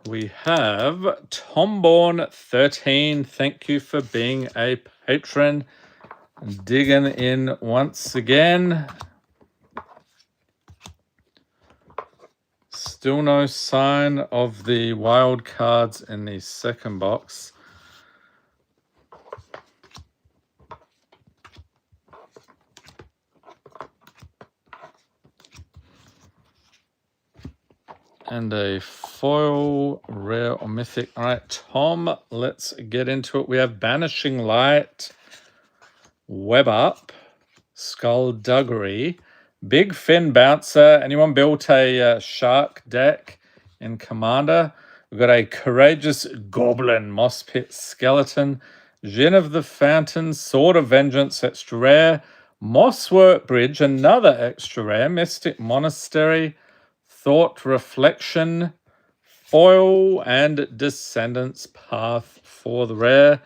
we have Tomborn13. Thank you for being a patron. Digging in once again. Still no sign of the wild cards in the second box. And a foil, rare or mythic. All right, Tom, let's get into it. We have Banishing Light, Web Up, Skullduggery, Big Fin Bouncer. Anyone built a shark deck in Commander? We've got a Courageous Goblin, Moss Pit Skeleton, Djinn of the Fountain, Sword of Vengeance, extra rare, Mosswork Bridge, another extra rare, Mystic Monastery, Thought Reflection, Foil, and Descendants Path for the rare.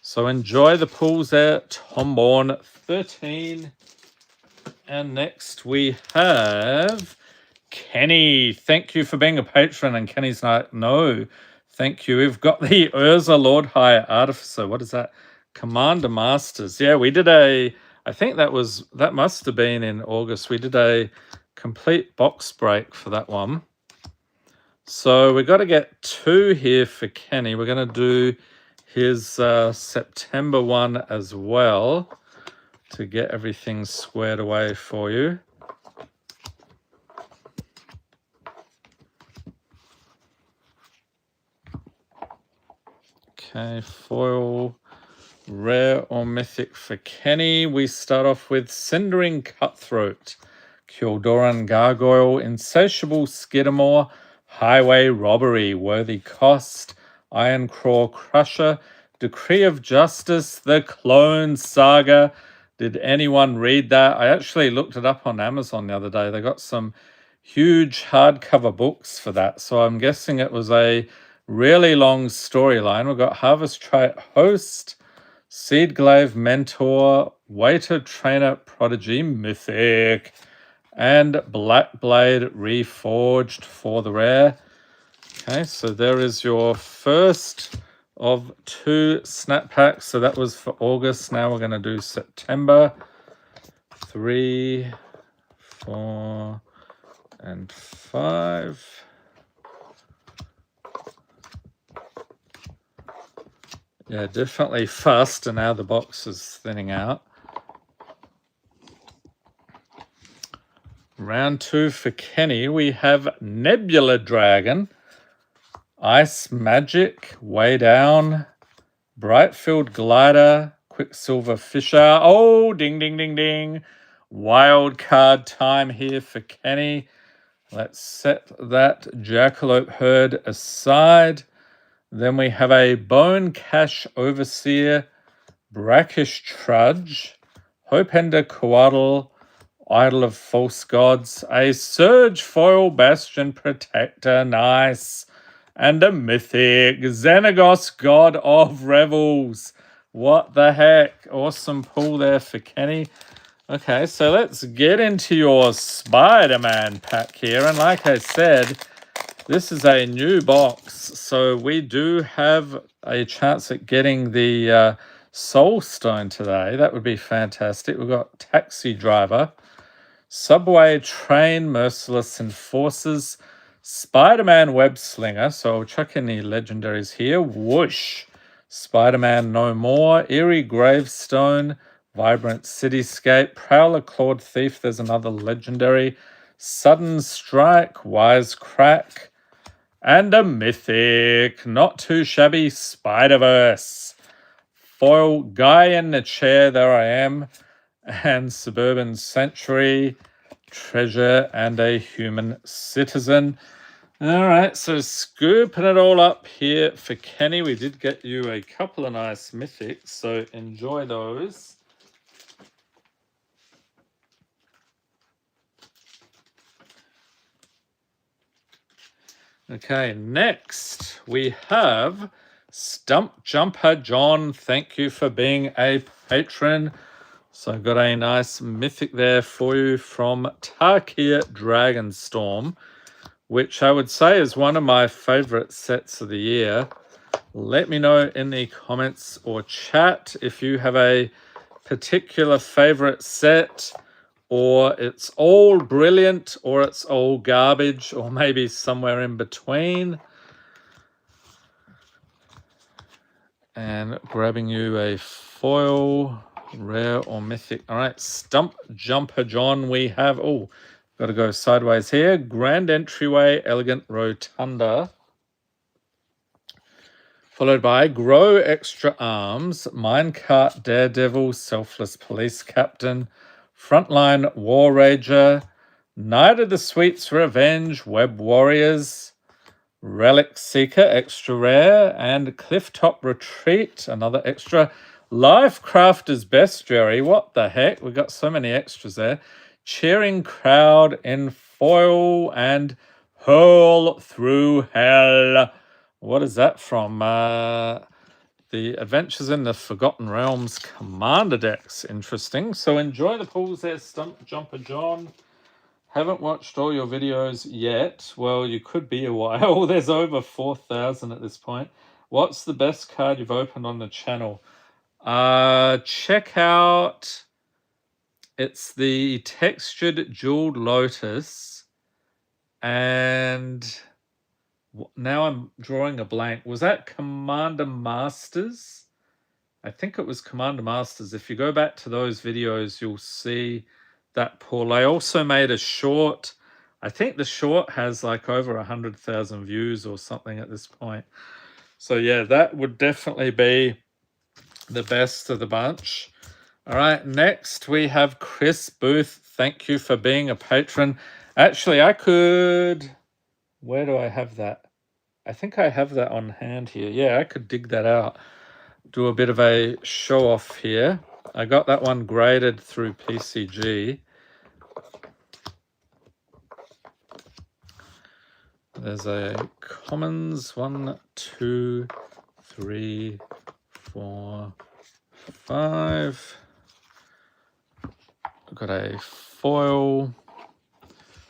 So enjoy the pulls there, Tomborn13. And next we have Kenny. Thank you for being a patron. And Kenny's like, no, thank you. We've got the Urza Lord High Artificer. What is that? Commander Masters. Yeah, we did I think that must have been in August. We did a complete box break for that one. So we got to get 2 here for Kenny. We're going to do his September one as well to get everything squared away for you. Okay, foil, rare or mythic for Kenny. We start off with Cindering Cutthroat, Kildoran Gargoyle, Insatiable Skidamore, Highway Robbery, Worthy Cost, Ironclaw Crusher, Decree of Justice, The Clone Saga. Did anyone read that? I actually looked it up on Amazon the other day. They got some huge hardcover books for that. So I'm guessing it was a really long storyline. We've got Harvest Trait Host, Seedglaive Mentor, Waiter Trainer Prodigy Mythic, and Black Blade Reforged for the rare. Okay, so there is your first of 2 snap packs. So that was for August. Now we're going to do September. 3, 4, and 5. Yeah, definitely faster now. The box is thinning out. Round 2 for Kenny. We have Nebula Dragon, Ice Magic, Way Down, Brightfield Glider, Quicksilver Fisher. Oh, ding, ding, ding, ding. Wild card time here for Kenny. Let's set that Jackalope Herd aside. Then we have a Bone Cache Overseer, Brackish Trudge, Hopender Coatl, Idol of False Gods, a Surge Foil Bastion Protector, nice, and a Mythic, Xenagos God of Revels. What the heck? Awesome pull there for Kenny. Okay, so let's get into your Spider-Man pack here. And like I said, this is a new box, so we do have a chance at getting the Soul Stone today. That would be fantastic. We've got Taxi Driver, Subway Train, Merciless Enforcers, Spider-Man Web Slinger. So I'll chuck in the legendaries here. Whoosh, Spider-Man No More, Eerie Gravestone, Vibrant Cityscape, Prowler Clawed Thief. There's another legendary. Sudden Strike, Wise Crack, and a Mythic. Not too shabby, Spider-Verse. Foil Guy in the Chair, there I am. And Suburban Sanctuary, Treasure, and a Human Citizen. All right, so scooping it all up here for Kenny. We did get you a couple of nice Mythics, so enjoy those. Okay, next we have Stump Jumper John. Thank you for being a patron. So I've got a nice Mythic there for you from Tarkia Dragonstorm, which I would say is one of my favorite sets of the year. Let me know in the comments or chat if you have a particular favorite set, or it's all brilliant, or it's all garbage, or maybe somewhere in between. And grabbing you a foil, rare or mythic. All right, Stump Jumper John. We have, oh, got to go sideways here. Grand Entryway, Elegant Rotunda. Followed by Grow Extra Arms, Minecart Daredevil, Selfless Police Captain, Frontline War Rager, Knight of the Sweets Revenge, Web Warriors, Relic Seeker, extra rare, and Clifftop Retreat, another extra. Life Crafter's Bestiary, what the heck? We've got so many extras there. Cheering Crowd in foil, and Hurl Through Hell. What is that from? The Adventures in the Forgotten Realms Commander decks. Interesting. So enjoy the pulls there, Stump Jumper John. Haven't watched all your videos yet. Well, you could be a while. There's over 4,000 at this point. What's the best card you've opened on the channel? Check out... It's the Textured Jeweled Lotus. And... now I'm drawing a blank. Was that Commander Masters? I think it was Commander Masters. If you go back to those videos, you'll see that pull. I also made a short. I think the short has like over 100,000 views or something at this point. So yeah, that would definitely be the best of the bunch. All right, next we have Chris Booth. Thank you for being a patron. Actually, I could... Where do I have that? I think I have that on hand here. Yeah, I could dig that out. Do a bit of a show off here. I got that one graded through PCG. There's a commons, 1, 2, 3, 4, 5. We've got a foil,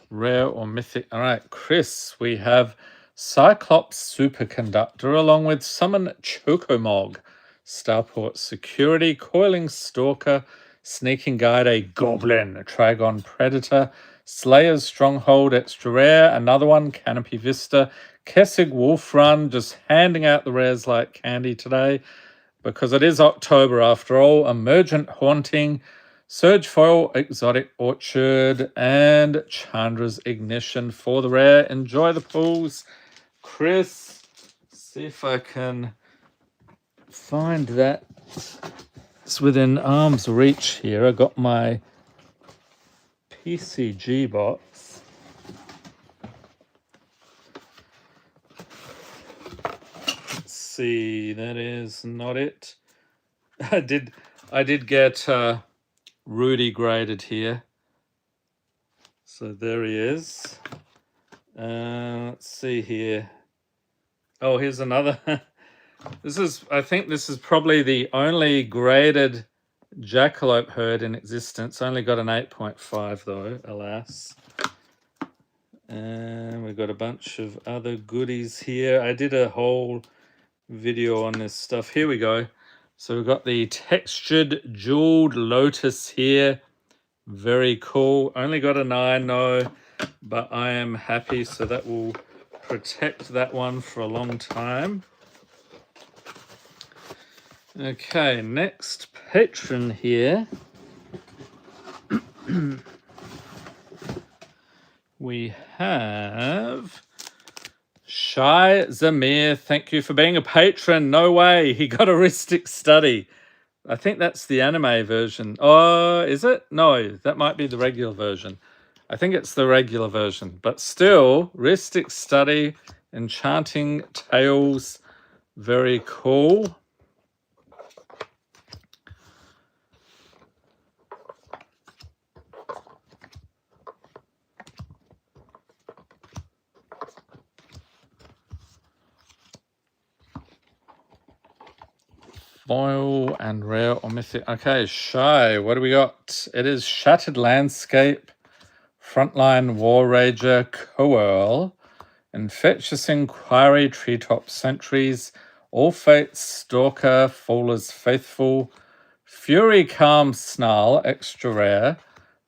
rare or mythic. All right, Chris, we have Cyclops Superconductor along with Summon Chocomog, Starport Security, Coiling Stalker, Sneaking Guide, a Goblin, a Trigon Predator, Slayer's Stronghold, extra rare, another one, Canopy Vista, Kessig Wolf Run, just handing out the rares like candy today because it is October after all. Emergent Haunting, Surge Foil, Exotic Orchard, and Chandra's Ignition for the rare. Enjoy the pulls. Chris, see if I can find that. It's within arm's reach here. I got my PCG box. Let's see, that is not it. I did get Rudy graded here. So there he is. Let's see here. Oh, here's another. I think this is probably the only graded jackalope herd in existence. Only got an 8.5 though, alas. And we've got a bunch of other goodies here. I did a whole video on this stuff. Here we go. So we've got the textured jeweled lotus here. Very cool. Only got a 9 though, but I am happy, so that will protect that one for a long time. Okay, next patron here. We have Shai Zamir. Thank you for being a patron. No way, he got a Ristic Study. I think that's the anime version. Oh, is it? No, that might be the regular version. I think it's the regular version. But still, Ristic Study, Enchanting Tales, very cool. Foil and rare or mythic. Okay, Shy, what do we got? It is Shattered Landscape, Frontline War Rager, Coearl, Infectious Inquiry, Treetop Sentries, All Fates Stalker, Faller's Faithful, Fury Calm Snarl, extra rare,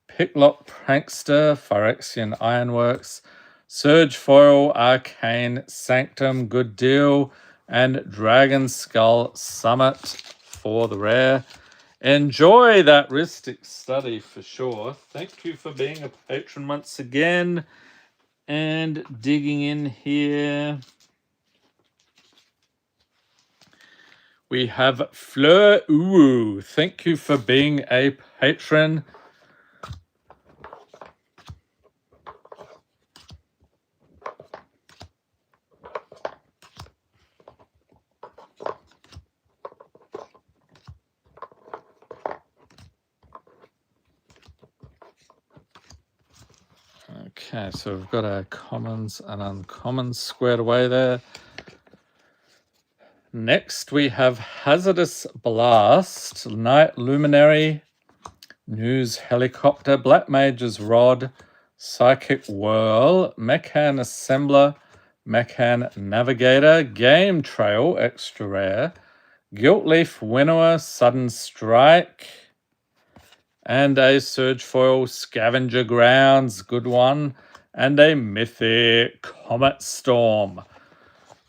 Picklock Prankster, Phyrexian Ironworks, Surge Foil, Arcane Sanctum, Good Deal, and Dragon Skull Summit for the rare. Enjoy that Ristic Study for sure. Thank you for being a patron once again. And digging in here, we have Fleur Uwu. Thank you for being a patron. Okay, so we've got our commons and uncommons squared away there. Next, we have Hazardous Blast, Night Luminary, News Helicopter, Black Mage's Rod, Psychic Whirl, Mechan Assembler, Mechan Navigator, Game Trail, extra rare, Guiltleaf Winnower, Sudden Strike, and a Surge Foil Scavenger Grounds, good one, and a Mythic Comet Storm.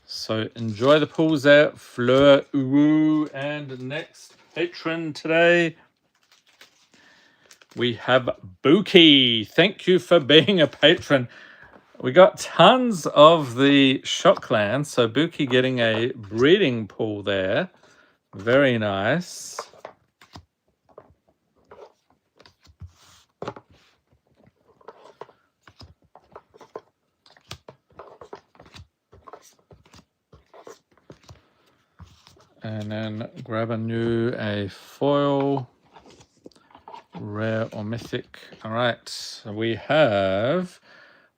So enjoy the pulls there, Fleur Uwu. And next patron today, we have Buki. Thank you for being a patron. We got tons of the Shocklands, so Buki getting a breeding pool there. Very nice. And then grab a foil, rare or mythic. All right, so we have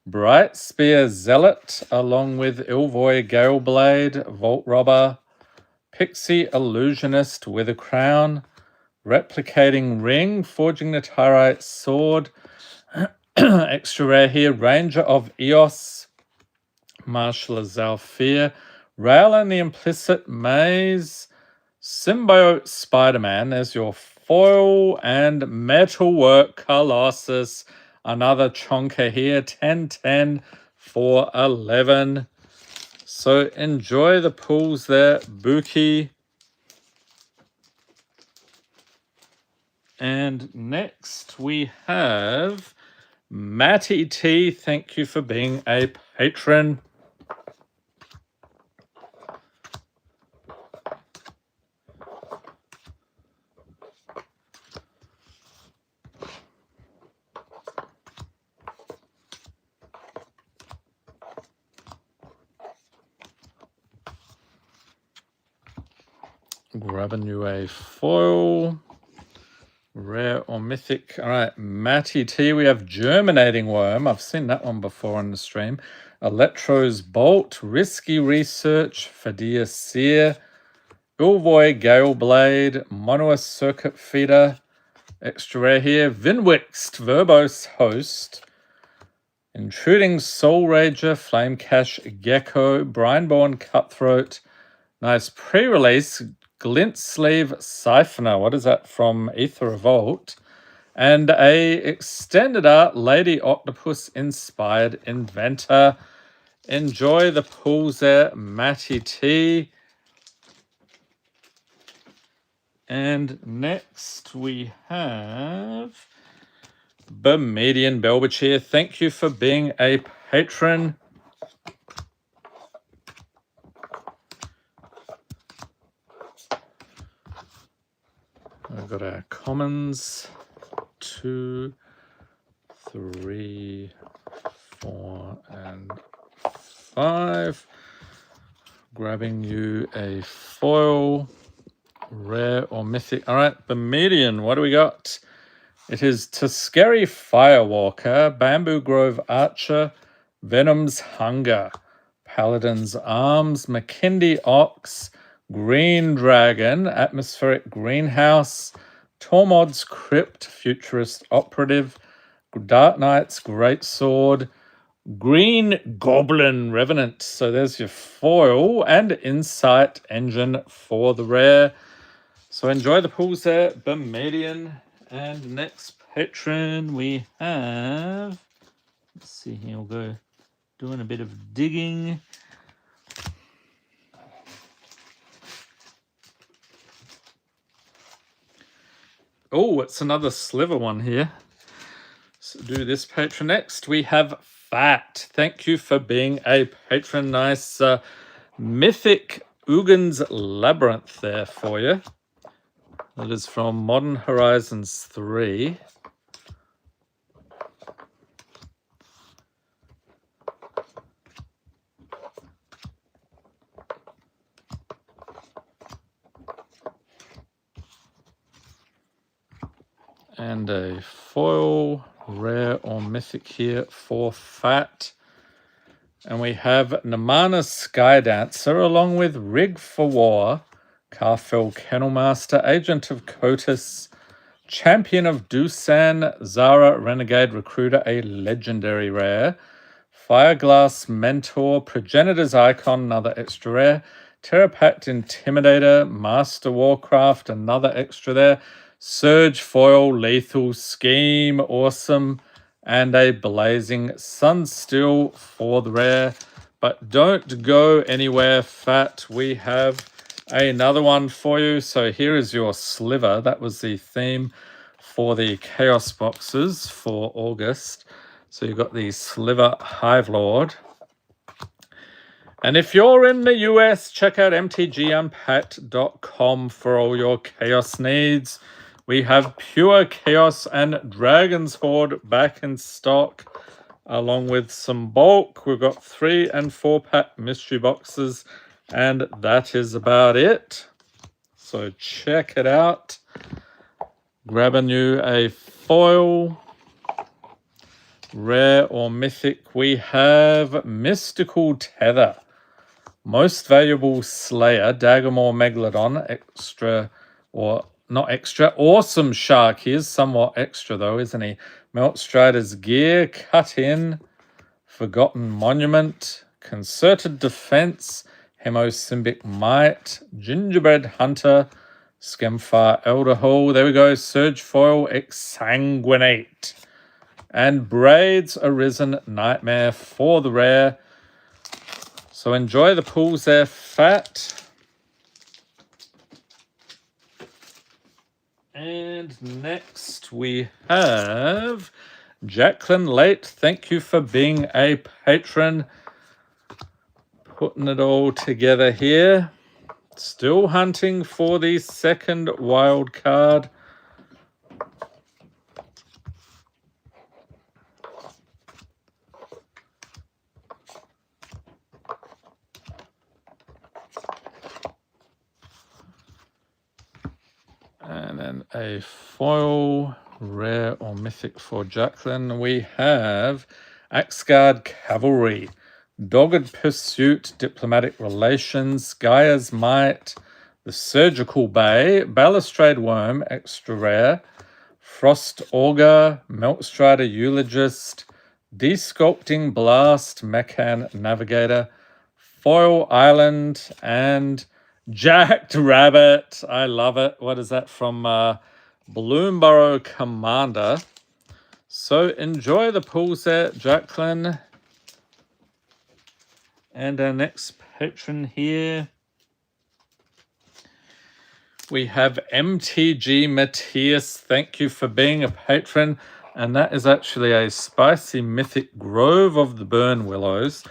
Bright Spear Zealot, along with Ilvoy Galeblade, Vault Robber, Pixie Illusionist with a Crown, Replicating Ring, Forging the Tyrite Sword, extra rare here, Ranger of Eos, Marshal Zalfir, Rail and the Implicit Maze, Symbiote Spider-Man as your foil, and Metalwork Colossus, another chonker here, 10-10 for 11. So enjoy the pulls there, Buki. And next we have Matty T. Thank you for being a patron. Grabbing you a foil. Rare or mythic. All right, Matty T. We have Germinating Worm. I've seen that one before on the stream. Electro's Bolt. Risky Research. Fadia Seer. Ilvoy Galeblade. Monoa Circuit Feeder. Extra rare here. Vinwixt Verbose Host. Intruding Soul Rager. Flame Cash Gecko. Brineborn Cutthroat. Nice pre-release. Glint Sleeve Siphoner. What is that from? Aether Revolt. And a extended art Lady Octopus Inspired Inventor. Enjoy the pulls there, Matty T. And next we have Bermudian Belbachir. Thank you for being a patron. We've got our commons. 2, 3, 4, and 5. Grabbing you a foil, rare or mythic. All right, Bermudian, what do we got? It is Tuskeri Firewalker, Bamboo Grove Archer, Venom's Hunger, Paladin's Arms, McKindy Ox, Green Dragon, Atmospheric Greenhouse, Tormod's Crypt, Futurist Operative, Dark Knight's Greatsword, Green Goblin Revenant. So there's your foil and Insight Engine for the rare. So enjoy the pulls there, Bermudian. And next patron we have, let's see here, we'll go doing a bit of digging. Oh, it's another sliver one here. So do this patron next. We have Fat. Thank you for being a patron. Nice Mythic Ugin's Labyrinth there for you. That is from Modern Horizons 3. And a foil, rare or mythic here for Fat. And we have Namana Skydancer along with Rig for War, Carfell Kennelmaster, Agent of Kotus, Champion of Dusan, Zara Renegade Recruiter, a legendary rare, Fireglass Mentor, Progenitor's Icon, another extra rare, Terrapact Intimidator, Master Warcraft, another extra there, Surge Foil, Lethal Scheme, awesome, and a Blazing Sunstill for the rare. But don't go anywhere, Fat. We have another one for you. So here is your sliver. That was the theme for the Chaos boxes for August. So you've got the Sliver Hive Lord. And if you're in the US, check out mtgunpacked.com for all your Chaos needs. We have Pure Chaos and Dragon's Horde back in stock, along with some bulk. We've got 3 and 4 pack mystery boxes, and that is about it. So check it out. Grabbing you a foil, Rare or mythic, we have Mystical Tether. Most Valuable Slayer, Daggermore Megalodon, extra, or not extra, Awesome Shark. He is somewhat extra though, isn't he? Melt Strider's Gear, Cut In, Forgotten Monument, Concerted Defense, Hemosymbic Might, Gingerbread Hunter, Skemfar Elderhall. There we go. Surge Foil, Exsanguinate. And Braids Arisen Nightmare for the rare. So enjoy the pulls there, Fat. And next we have Jacqueline Late. Thank you for being a patron. Putting it all together here. Still hunting for the second wild card. And then a foil, rare or mythic for Jacqueline. We have Axguard Cavalry, Dogged Pursuit, Diplomatic Relations, Gaia's Might, the Surgical Bay, Balustrade Worm, extra rare, Frost Augur, Meltstrider Eulogist, Desculpting Blast, Mechan Navigator, Foil Island, and Jacked Rabbit. I love it. What is that from Bloomborough Commander? So enjoy the pulls there, Jacqueline. And our next patron here, we have MTG Matthias. Thank you for being a patron. And that is actually a Spicy Mythic Grove of the Burn Willows.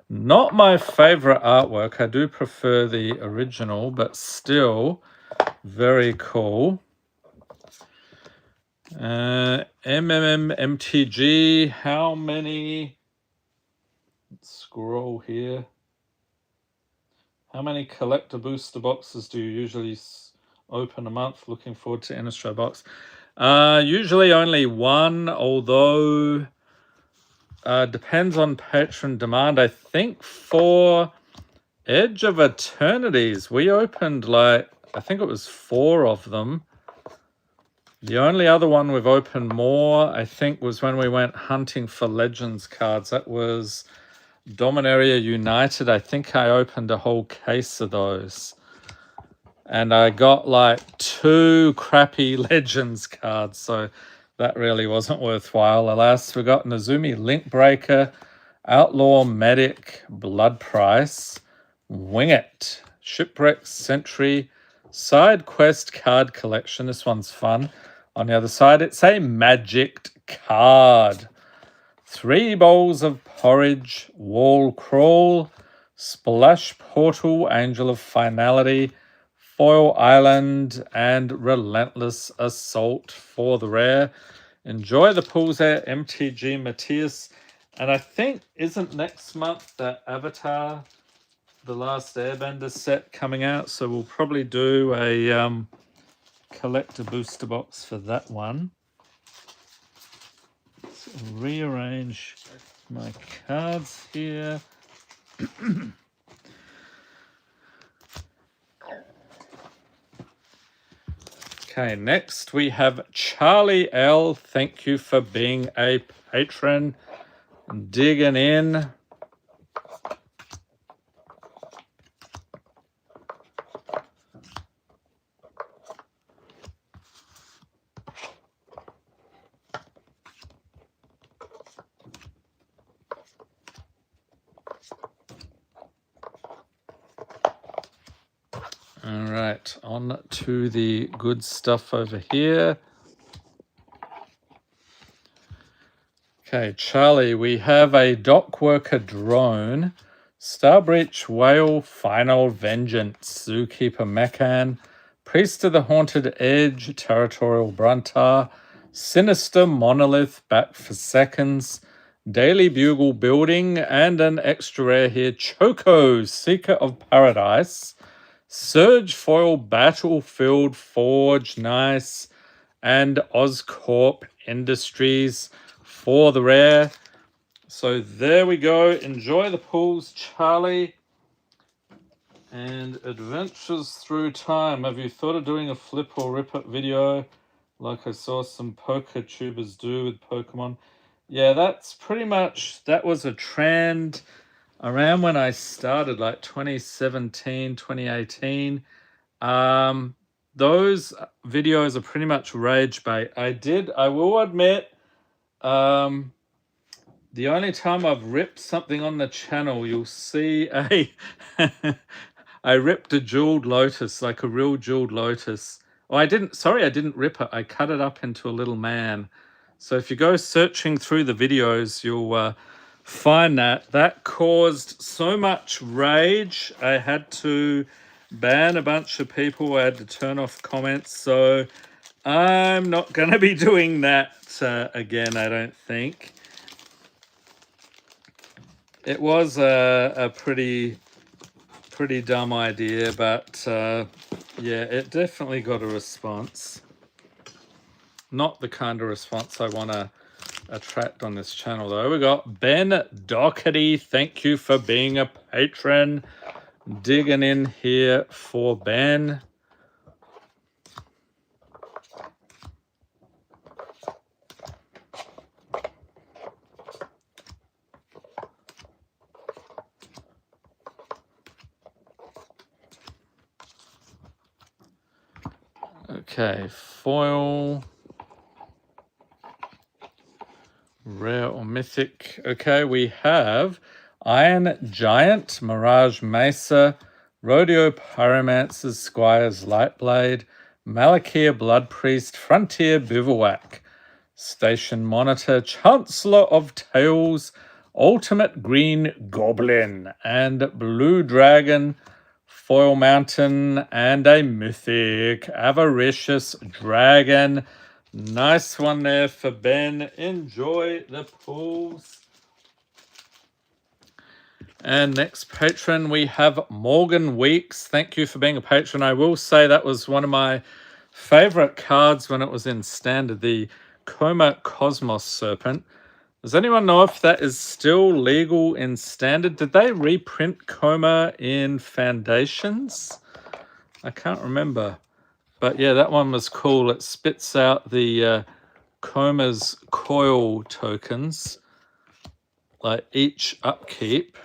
Not my favorite artwork. I do prefer the original, but still very cool. MTG, how many? Let's scroll here. How many collector booster boxes do you usually open a month? Looking forward to Innistrad box. Usually only one, although depends on patron demand. I think for Edge of Eternities, we opened I think it was 4 of them. The only other one we've opened more, I think, was when we went hunting for Legends cards. That was Dominaria United. I think I opened a whole case of those. And I got 2 crappy Legends cards, so that really wasn't worthwhile. Alas, we got Nezumi Linkbreaker, Outlaw Medic, Blood Price, Wing It, Shipwreck Sentry, Side Quest Card Collection. This one's fun. On the other side, it's a Magicked card. 3 Bowls of Porridge, Wall Crawl, Splash Portal, Angel of Finality, Foil Island, and Relentless Assault for the rare. Enjoy the pulls there, MTG Matthias. And I think, isn't next month that Avatar, The Last Airbender set coming out? So we'll probably do a collector booster box for that one. Let's rearrange my cards here. Okay, next we have Charlie L. Thank you for being a patron. Digging in. All right, on to the good stuff over here. Okay, Charlie, we have a Dockworker Drone, Starbreach Whale, Final Vengeance, Zookeeper Mechan, Priest of the Haunted Edge, Territorial Bruntar, Sinister Monolith, Back for Seconds, Daily Bugle Building, and an extra rare here, Choco, Seeker of Paradise, Surge Foil Battlefield Forge, nice, and Oscorp Industries for the rare. So there we go. Enjoy the pools, Charlie. And adventures through time. Have you thought of doing a flip or rip it video like I saw some poker tubers do with Pokemon? Yeah, that's pretty much, that was a trend around when I started, like 2017, 2018. Those videos are pretty much rage bait. I will admit, the only time I've ripped something on the channel, you'll see a I ripped a jeweled lotus, like a real jeweled lotus. Oh, I didn't rip it. I cut it up into a little man. So if you go searching through the videos, you'll find that. That caused so much rage. I had to ban a bunch of people. I had to turn off comments. So I'm not going to be doing that again, I don't think. It was a pretty dumb idea, but yeah, it definitely got a response. Not the kind of response I want to attract on this channel, though. We got Ben Doherty. Thank you for being a patron. Digging in here for Ben. Okay, foil. Rare or mythic. Okay, we have Iron Giant, Mirage Mesa, Rodeo Pyromancer, Squire's Lightblade, Malakir Blood Priest, Frontier Bivouac, Station Monitor, Chancellor of Tales, Ultimate Green Goblin, and Blue Dragon, Foil Mountain, and a mythic Avaricious Dragon. Nice one there for Ben. Enjoy the pools. And next patron, we have Morgan Weeks. Thank you for being a patron. I will say that was one of my favorite cards when it was in standard, the Coma Cosmos Serpent. Does anyone know if that is still legal in standard? Did they reprint Coma in Foundations? I can't remember. But yeah, that one was cool. It spits out the Coma's coil tokens, like each upkeep.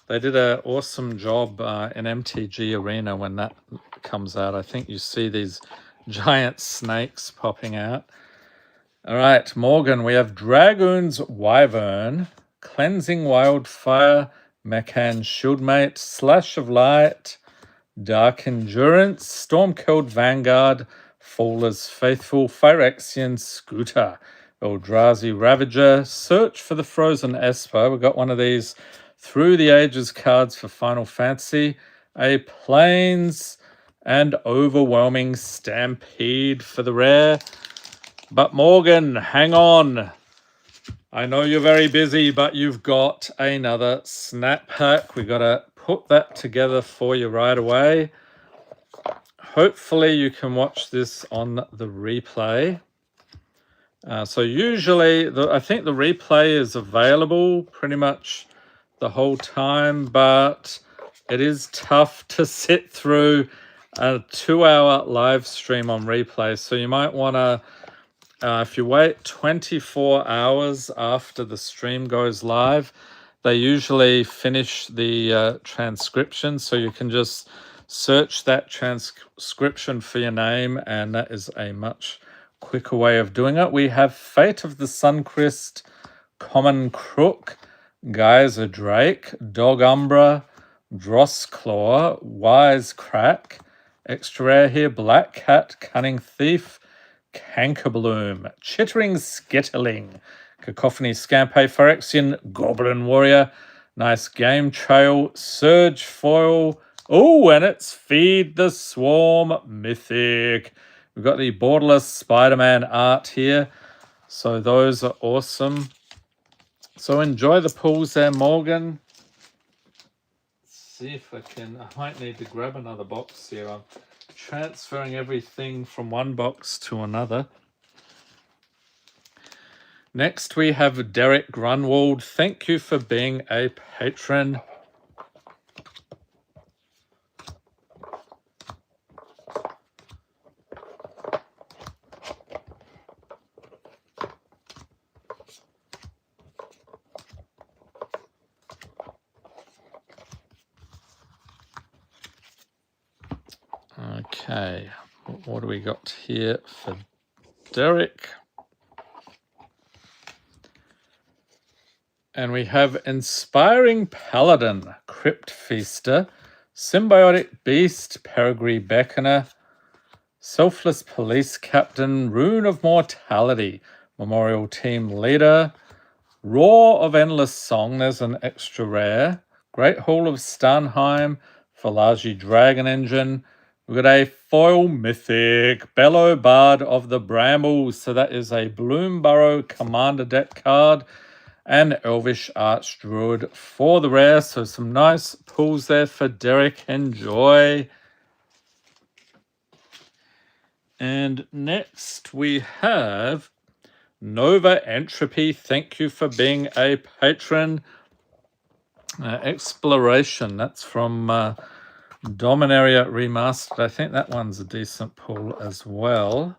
They did an awesome job in MTG Arena when that comes out. I think you see these giant snakes popping out. All right, Morgan, we have Dragoon's Wyvern, Cleansing Wildfire, Mechan Shieldmate, Slash of Light, Dark Endurance, Storm-Killed Vanguard, Faller's Faithful, Phyrexian Scooter, Eldrazi Ravager, Search for the Frozen Esper. We got one of these Through the Ages cards for Final Fantasy, a Plains, and Overwhelming Stampede for the rare. But Morgan, hang on. I know you're very busy, but you've got another snap pack. We got to put that together for you right away. Hopefully you can watch this on the replay. So usually, I think the replay is available pretty much the whole time, but it is tough to sit through a 2-hour live stream on replay. So you might want to, if you wait 24 hours after the stream goes live, they usually finish the transcription. So you can just search that transcription for your name, and that is a much quicker way of doing it. We have Fate of the Suncrist, Common Crook, Geyser Drake, Dog Umbra, Drossclaw, Wise Crack, extra rare here, Black Cat, Cunning Thief, Cankerbloom, Chittering Skitterling, Cacophony Scampe, Phyrexian Goblin Warrior, nice Game Trail, Surge Foil, oh, and it's Feed the Swarm Mythic. We've got the Borderless Spider-Man art here, so those are awesome. So enjoy the pools there, Morgan. Let's see if I might need to grab another box here. I'm transferring everything from one box to another. Next, we have Derek Grunwald. Thank you for being a patron. Okay, what do we got here for Derek? And we have Inspiring Paladin, Crypt Feaster, Symbiotic Beast, Peregrine Beckoner, Selfless Police Captain, Rune of Mortality, Memorial Team Leader, Roar of Endless Song, there's an extra rare, Great Hall of Starnheim, Philagi Dragon Engine. We've got a foil mythic, Bellow Bard of the Brambles, so that is a Bloomburrow Commander deck card, and Elvish Archdruid for the rare. So some nice pulls there for Derek. Enjoy. And next we have Nova Entropy. Thank you for being a patron. Exploration. That's from Dominaria Remastered. I think that one's a decent pull as well.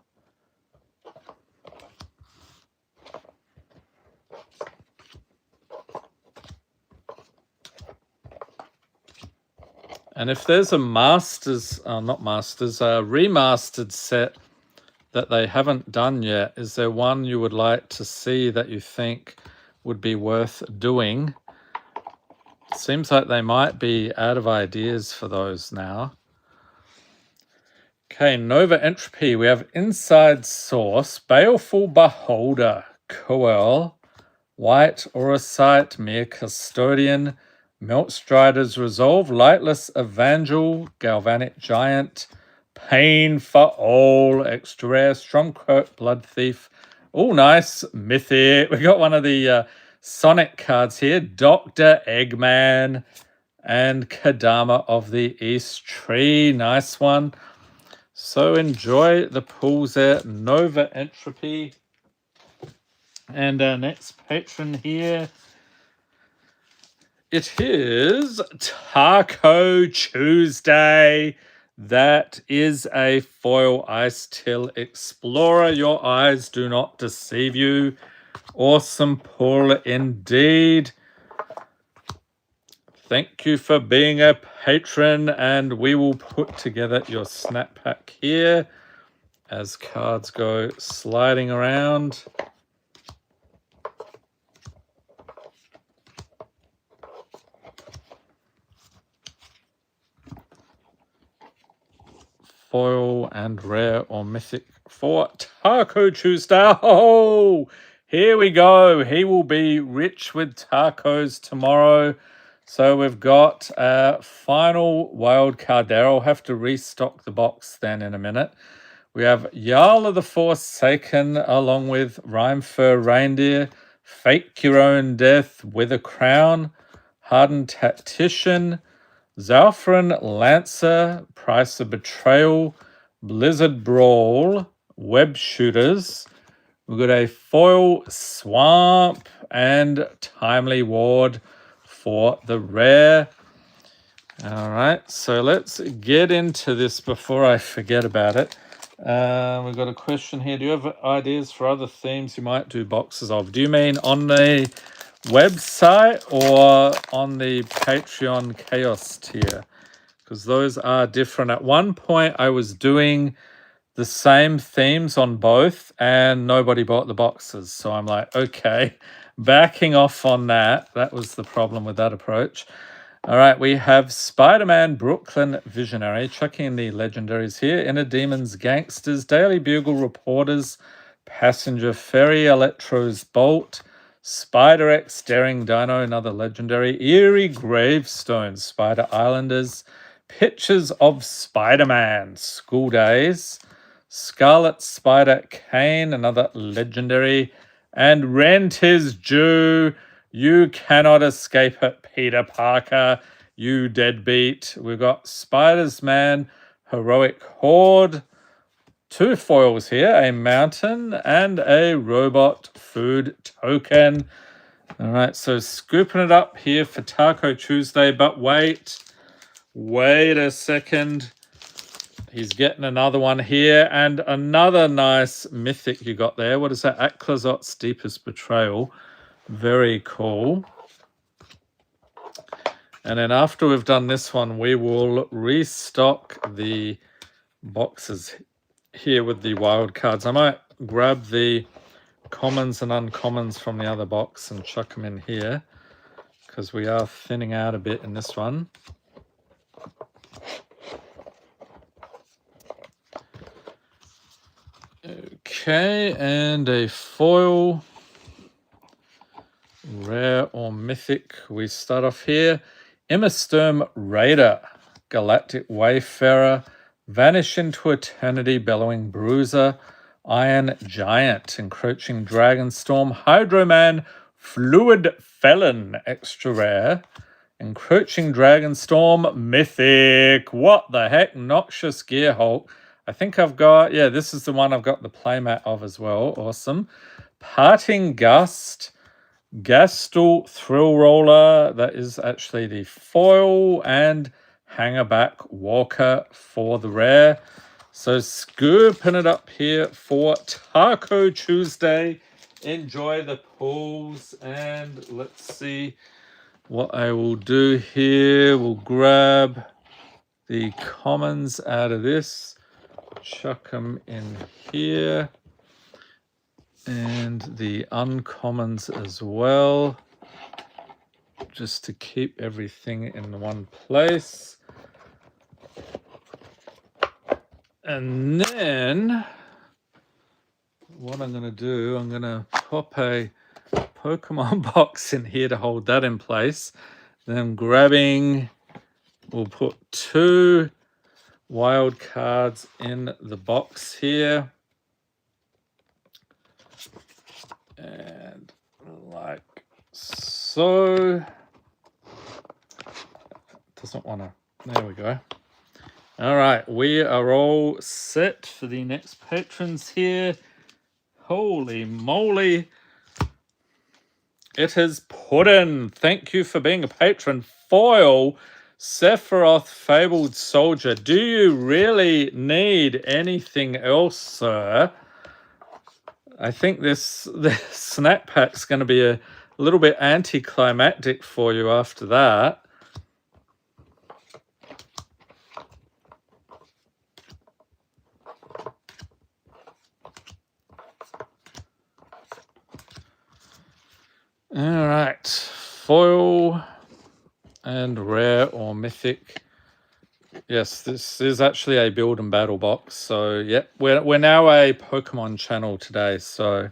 And if there's a remastered set that they haven't done yet, is there one you would like to see that you think would be worth doing? Seems like they might be out of ideas for those now. Okay, Nova Entropy. We have Inside Source, Baleful Beholder, Coel, White Aurosite, Mere Custodian, Meltstrider's Resolve, Lightless Evangel, Galvanic Giant, Pain for All, Extra Rare, Stromkirk, Blood Thief. Oh, nice. Mythic. We got one of the Sonic cards here. Dr. Eggman and Kadama of the East Tree. Nice one. So enjoy the pulls there. Nova Entropy. And our next patron here, it is Taco Tuesday. That is a foil Ice Till Explorer. Your eyes do not deceive you. Awesome pull indeed. Thank you for being a patron, and we will put together your snap pack here as cards go sliding around. Foil and rare or mythic for Taco Tuesday. Oh, here we go. He will be rich with tacos tomorrow. So we've got a final wild card there. I'll have to restock the box then in a minute. We have Jarl of the Forsaken along with Rhymefur Reindeer, Fake Your Own Death with a Crown, Hardened Tactician, Zalfrin Lancer, Price of Betrayal, Blizzard Brawl, Web Shooters. We've got a foil Swamp and Timely Ward for the rare. All right, so let's get into this before I forget about it. We've got a question here. Do you have ideas for other themes you might do boxes of? Do you mean on the website or on the Patreon Chaos tier? Because those are different. At one point, I was doing the same themes on both and nobody bought the boxes. So I'm like, okay, backing off on that. That was the problem with that approach. All right, we have Spider-Man Brooklyn Visionary, chucking in the legendaries here. Inner Demons Gangsters, Daily Bugle Reporters, Passenger Ferry, Electro's Bolt, Spider-X Daring Dino, another legendary. Eerie Gravestones, Spider Islanders, Pictures of Spider-Man, School Days, Scarlet Spider Kane, another legendary. And Rent is Due. You cannot escape it, Peter Parker, you deadbeat. We've got Spider-Man Heroic Horde. 2 foils here, a mountain and a robot food token. All right, so scooping it up here for Taco Tuesday, but wait a second. He's getting another one here and another nice mythic you got there. What is that? Aklazot's Deepest Betrayal. Very cool. And then after we've done this one, we will restock the boxes here with the wild cards. I might grab the commons and uncommons from the other box and chuck them in here because we are thinning out a bit in this one. Okay, and a foil, rare or mythic. We start off here. Immersturm Raider, Galactic Wayfarer, Vanish into Eternity, Bellowing Bruiser, Iron Giant, Encroaching Dragonstorm, Hydroman, Fluid Felon, extra rare, Encroaching Dragonstorm, Mythic. What the heck? Noxious Gearhulk. I think I've got, yeah, this is the one I've got the playmat of as well. Awesome. Parting Gust, Gastel Thrill Roller. That is actually the foil, and Hangerback Walker for the rare. So scooping it up here for Taco Tuesday. Enjoy the pulls, and let's see what I will do here. We'll grab the commons out of this, chuck them in here, and the uncommons as well, just to keep everything in one place. And then what I'm going to do, I'm going to pop a Pokemon box in here to hold that in place. Then I'm grabbing, we'll put 2 wild cards in the box here. And like so. Doesn't want to, there we go. All right, we are all set for the next patrons here. Holy moly. It is Puddin. Thank you for being a patron. Foil, Sephiroth, Fabled Soldier. Do you really need anything else, sir? I think this snack pack's going to be a little bit anticlimactic for you after that. All right, foil and rare or mythic. Yes, this is actually a build and battle box. So, yep, we're now a Pokemon channel today. So,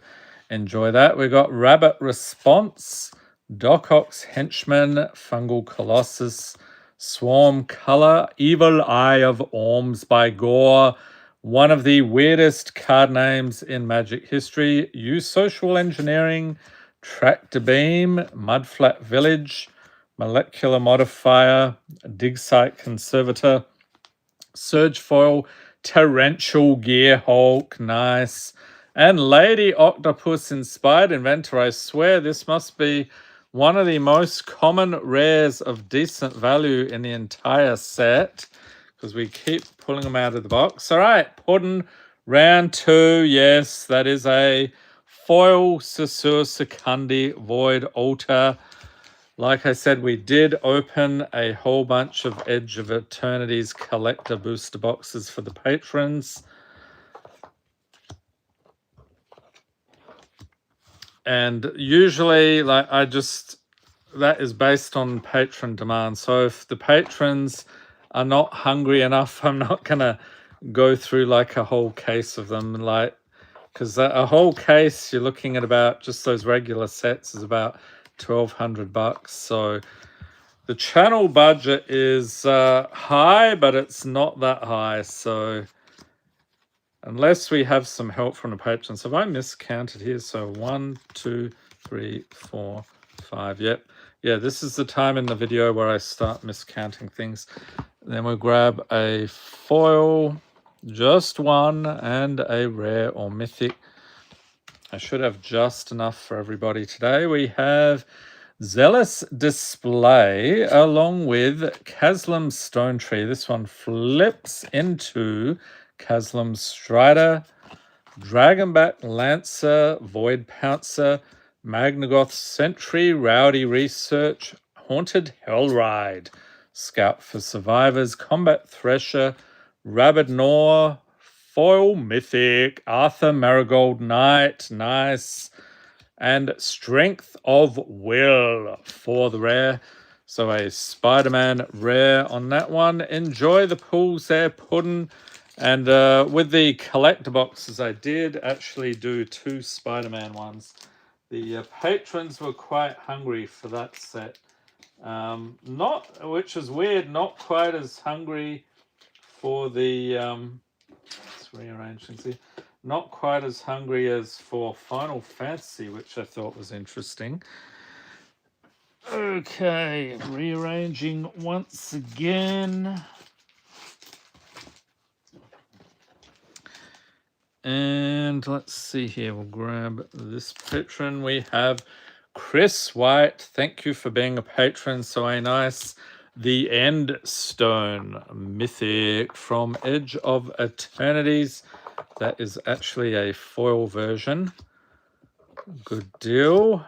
enjoy that. We got Rabbit Response, Doc Ock's Henchman, Fungal Colossus, Swarm Color, Evil Eye of Orms by Gore. One of the weirdest card names in Magic history. Use Social Engineering, Tractor Beam, Mudflat Village, Molecular Modifier, Dig Site Conservator, Surge Foil, Torrential Gearhulk, nice, and Lady Octopus Inspired Inventor. I swear this must be one of the most common rares of decent value in the entire set, because we keep pulling them out of the box. All right, Puddin, round 2. Yes, that is a foil Sasur Secundi Void Altar. Like I said, we did open a whole bunch of Edge of Eternity's collector booster boxes for the patrons. And usually, like, that is based on patron demand. So if the patrons are not hungry enough, I'm not going to go through like a whole case of them. Like, because a whole case, you're looking at about, just those regular sets is about $1,200. So the channel budget is high, but it's not that high. So unless we have some help from the patrons. So have I miscounted here? So 1, 2, 3, 4, 5. Yep. Yeah, this is the time in the video where I start miscounting things. Then we'll grab a foil, just one, and a rare or mythic. I should have just enough for everybody today. We have Zealous Display along with Caslim Stone Tree. This one flips into Caslim Strider, Dragonback Lancer, Void Pouncer, Magnagoth Sentry, Rowdy Research, Haunted Hellride, Scout for Survivors, Combat Thresher, Rabid Nor, Foil Mythic, Arthur Marigold Knight, nice, and Strength of Will for the rare. So a Spider-Man rare on that one. Enjoy the pulls there, Puddin'. And with the collector boxes, I did actually do 2 Spider-Man ones. The patrons were quite hungry for that set. Which is weird, not quite as hungry for the... let's rearrange things here. Not quite as hungry as for Final Fantasy, which I thought was interesting. Okay, rearranging once again. And let's see here. We'll grab this patron. We have Chris White. Thank you for being a patron. So a nice The End Stone Mythic from Edge of Eternities. That is actually a foil version. Good deal.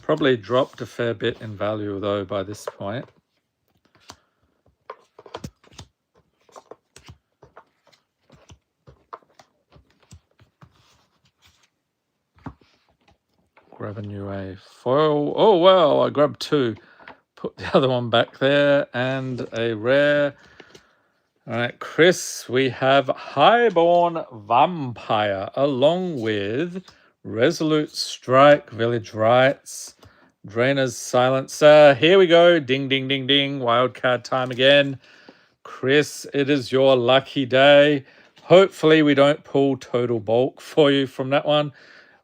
Probably dropped a fair bit in value though by this point. Grabbing you a foil. Oh, wow, I grabbed 2. Put the other one back there and a rare. All right, Chris, we have Highborn Vampire along with Resolute Strike, Village Rights, Drainer's Silencer. Here we go. Ding, ding, ding, ding. Wildcard time again. Chris, it is your lucky day. Hopefully we don't pull total bulk for you from that one.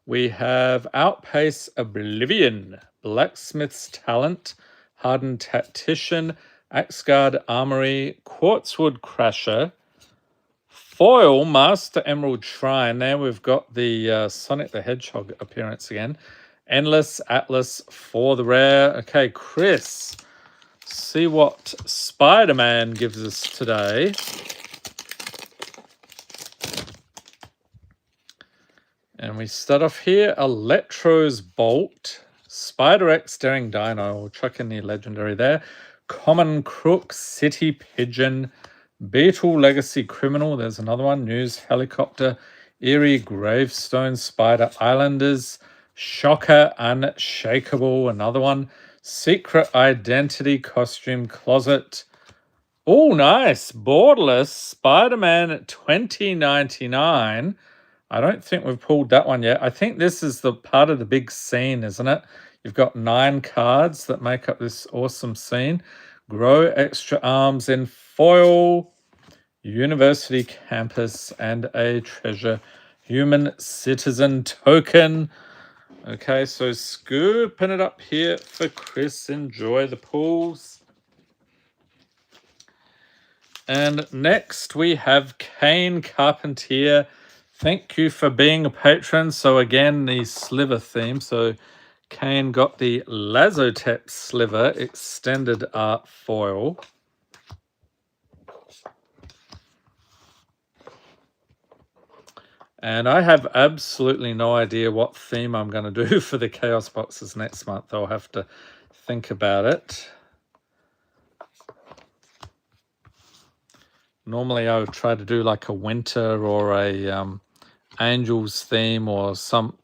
We have Outpace Oblivion, Blacksmith's Talent, Hardened Tactician, Axeguard Armory, Quartzwood Crasher, Foil Master Emerald Shrine. There we've got the Sonic the Hedgehog appearance again. Endless Atlas for the rare. Okay, Chris, see what Spider-Man gives us today. And we start off here, Electro's Bolt, Spider-X Daring Dino, we'll chuck in the legendary there, Common Crook, City Pigeon, Beetle Legacy Criminal, there's another one, News Helicopter, Eerie Gravestone, Spider Islanders, Shocker Unshakable, another one, Secret Identity Costume Closet. Oh, nice, Borderless, Spider-Man 2099. I don't think we've pulled that one yet. I think this is the part of the big scene, isn't it? You've got 9 cards that make up this awesome scene. Grow Extra Arms in foil, University Campus, and a Treasure Human Citizen token. Okay, so scooping it up here for Chris. Enjoy the pulls. And next we have Kane Carpentier. Thank you for being a patron. So again, the sliver theme. So Kane got the Lazotep sliver extended art foil. And I have absolutely no idea what theme I'm going to do for the Chaos Boxes next month. I'll have to think about it. Normally I would try to do like a winter or a Angels theme or some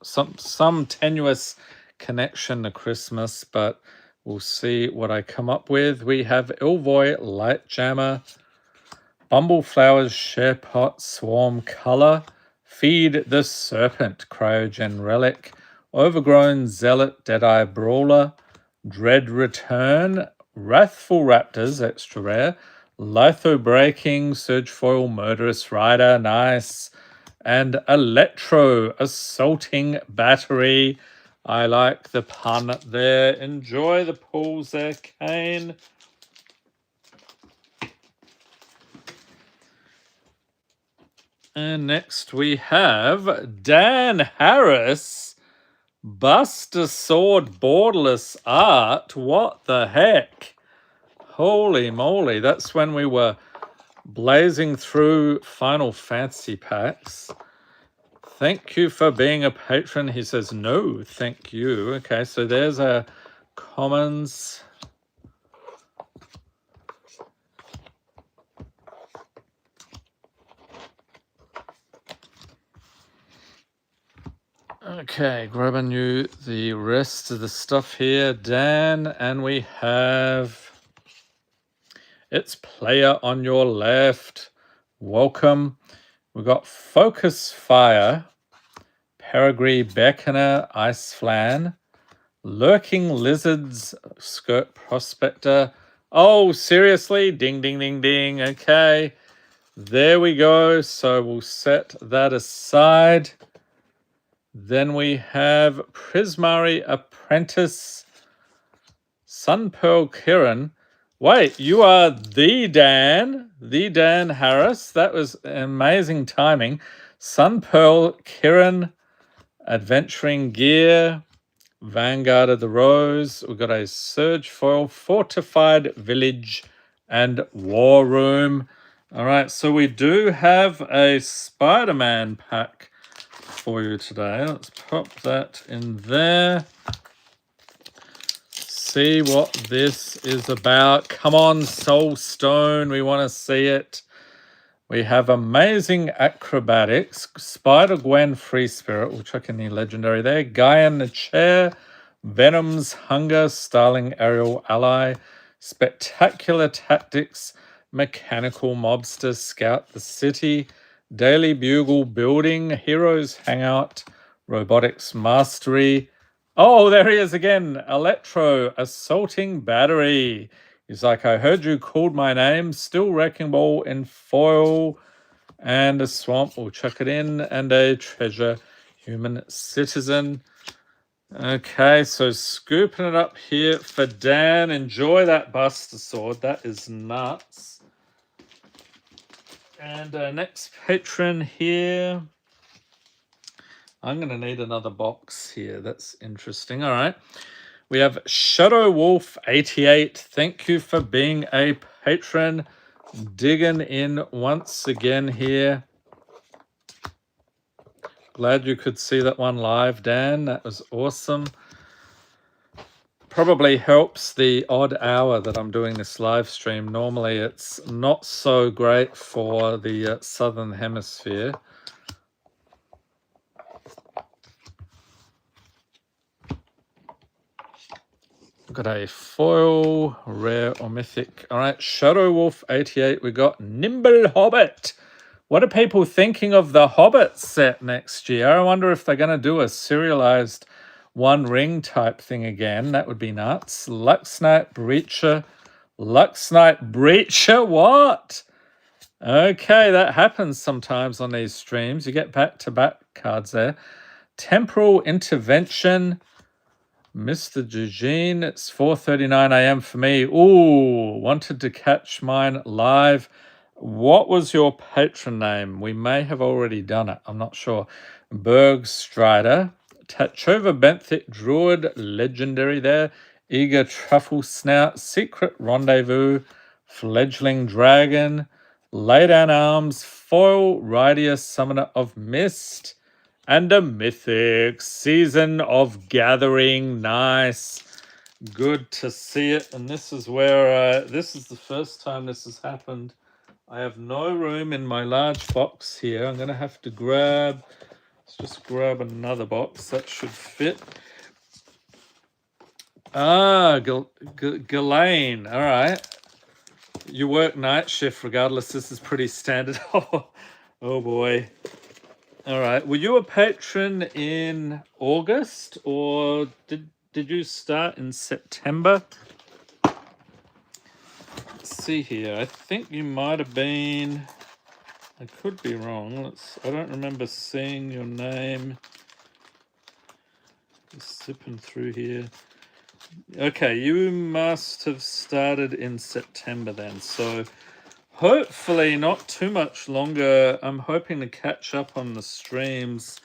tenuous connection to Christmas, but we'll see what I come up with. We have Ilvoy Lightjammer, Bumbleflowers Sharepot Swarm Color, Feed the Serpent Cryogen Relic, Overgrown Zealot Deadeye Brawler, Dread Return, Wrathful Raptors extra rare, Litho Breaking Surgefoil Murderous Rider, nice, and Electro Assaulting Battery. I like the pun there. Enjoy the pools there, Kane. And next we have Dan Harris. Buster Sword Borderless Art. What the heck? Holy moly. That's when we were blazing through Final Fantasy packs. Thank you for being a patron. He says, no, thank you. Okay, so there's a commons. Okay, grabbing you the rest of the stuff here, Dan, and we have it's player on your left. Welcome. We've got Focus Fire, Peregrine Beckoner, Ice Flan, Lurking Lizards, Skirt Prospector. Oh, seriously? Ding, ding, ding, ding. Okay, there we go. So we'll set that aside. Then we have Prismari Apprentice, Sunpearl Kiran. Wait, you are the Dan Harris. That was amazing timing. Sunpearl Kiran, Adventuring Gear, Vanguard of the Rose. We've got a Surge Foil, Fortified Village, and War Room. All right, so we do have a Spider-Man pack for you today. Let's pop that in there. See what this is about. Come on, Soul Stone. We want to see it. We have Amazing Acrobatics, Spider-Gwen Free Spirit. We'll chuck in the legendary there. Guy in the Chair, Venom's Hunger, Starling Aerial Ally, Spectacular Tactics, Mechanical Mobster, Scout the City, Daily Bugle Building, Heroes Hangout, Robotics Mastery. Oh, there he is again. Electro, Assaulting Battery. He's like, I heard you called my name. Still Wrecking Ball in foil. And a Swamp. We'll chuck it in. And a Treasure Human Citizen. Okay, so scooping it up here for Dan. Enjoy that Buster Sword. That is nuts. And next patron here. I'm going to need another box here. That's interesting. All right. We have Shadow Wolf 88. Thank you for being a patron. Digging in once again here. Glad you could see that one live, Dan. That was awesome. Probably helps the odd hour that I'm doing this live stream. Normally it's not so great for the Southern Hemisphere. Got a foil, rare or mythic. All right, Shadow Wolf 88. We got Nimble Hobbit. What are people thinking of the Hobbit set next year? I wonder if they're going to do a serialized one ring type thing again. That would be nuts. Luxnight Breacher. Luxnight Breacher, what? Okay, that happens sometimes on these streams. You get back-to-back cards there. Temporal Intervention. Mr. Eugene, it's 4:39 a.m. for me. Ooh, wanted to catch mine live. What was your patron name? We may have already done it. I'm not sure. Berg Strider, Tachova Benthic Druid, legendary there. Eager Truffle Snout, Secret Rendezvous, Fledgling Dragon, Lay Down Arms, Foil Ridia, Summoner of Mist, and a mythic Season of Gathering. Nice. Good to see it. And this is where this is the first time this has happened. I have no room in my large box here. I'm going to have to grab, let's just grab another box that should fit. Ah, Ghislaine. All right. You work night shift regardless. This is pretty standard. Oh boy. All right. Were you a patron in August or did you start in September? Let's see here. I think you might have been. I could be wrong. I don't remember seeing your name. Just zipping through here. Okay, you must have started in September then. So hopefully not too much longer. I'm hoping to catch up on the streams.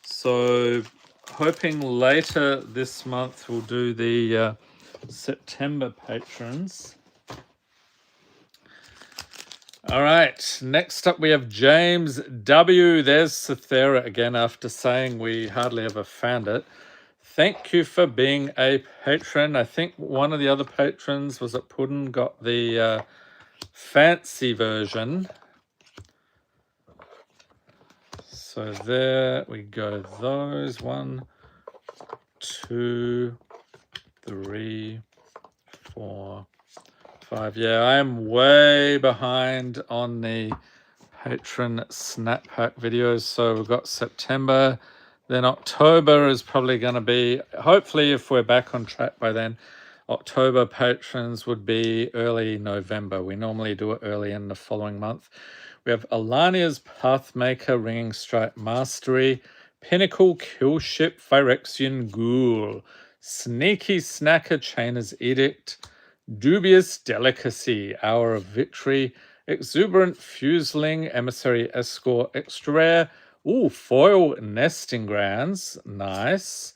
So hoping later this month we'll do the September patrons. All right, next up we have James W. There's Cythera again after saying we hardly ever found it. Thank you for being a patron. I think one of the other patrons, was it Puddin, got the fancy version. So there we go. Those 1, 2, 3, 4, 5. Yeah, I am way behind on the patron snap pack videos. So we've got September, then October is probably going to be, hopefully if we're back on track by then, October patrons would be early November. We normally do it early in the following month. We have Alania's Pathmaker, Ringing Strike Mastery, Pinnacle Killship, Phyrexian Ghoul, Sneaky Snacker, Chainer's Edict, Dubious Delicacy, Hour of Victory, Exuberant Fuseling, Emissary Escort Extra Rare, Foil Nesting Grounds, nice,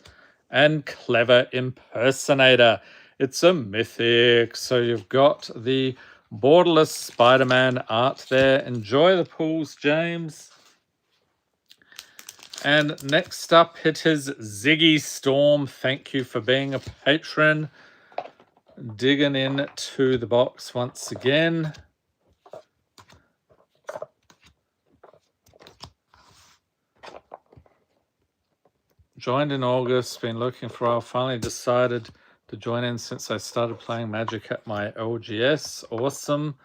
and Clever Impersonator. It's a mythic, so you've got the Borderless Spider-Man art there. Enjoy the pools, James. And next up, it is Ziggy Storm. Thank you for being a patron. Digging into the box once again. Joined in August, been looking for a while, finally decided to join in since I started playing Magic at my LGS. Awesome.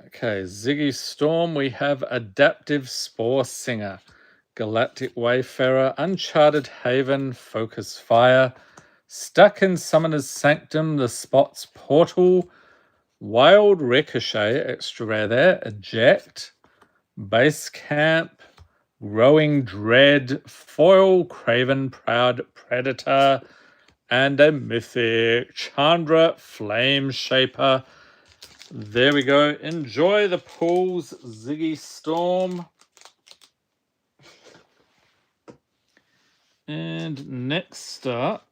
Okay, Ziggy Storm, we have Adaptive Spore Singer, Galactic Wayfarer, Uncharted Haven, Focus Fire, Stuck in Summoner's Sanctum, The Spots Portal, Wild Ricochet, extra rare there, Eject, Base Camp, Growing Dread, Foil Craven Proud Predator, and a mythic Chandra Flame Shaper. There we go. Enjoy the pools, Ziggy Storm. And next up,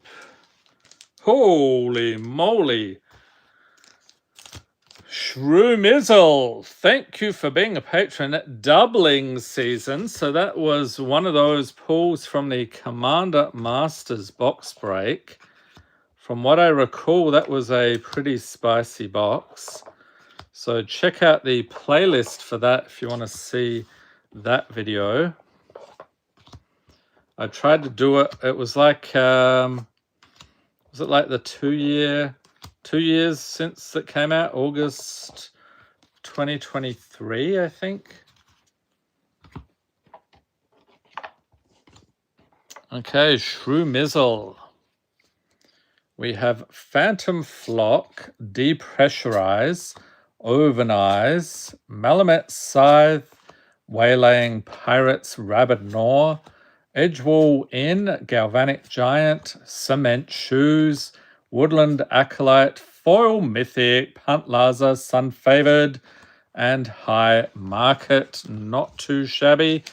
holy moly, Shroom thank you for being a patron at doubling season. So that was one of those pulls from the Commander Masters box break. From what I recall, that was a pretty spicy box. So check out the playlist for that if you want to see that video. I tried to do it. It was like, was it like the 2 years since it came out? August 2023, I think. Okay, Shroom. We have Phantom Flock, Depressurize, Overnize, Malamet Scythe, Waylaying Pirates, Rabid Gnaw, Edgewall Inn, Galvanic Giant, Cement Shoes, Woodland Acolyte, Foil Mythic, Punt Laza, Sun Favored, and High Market. Not too shabby.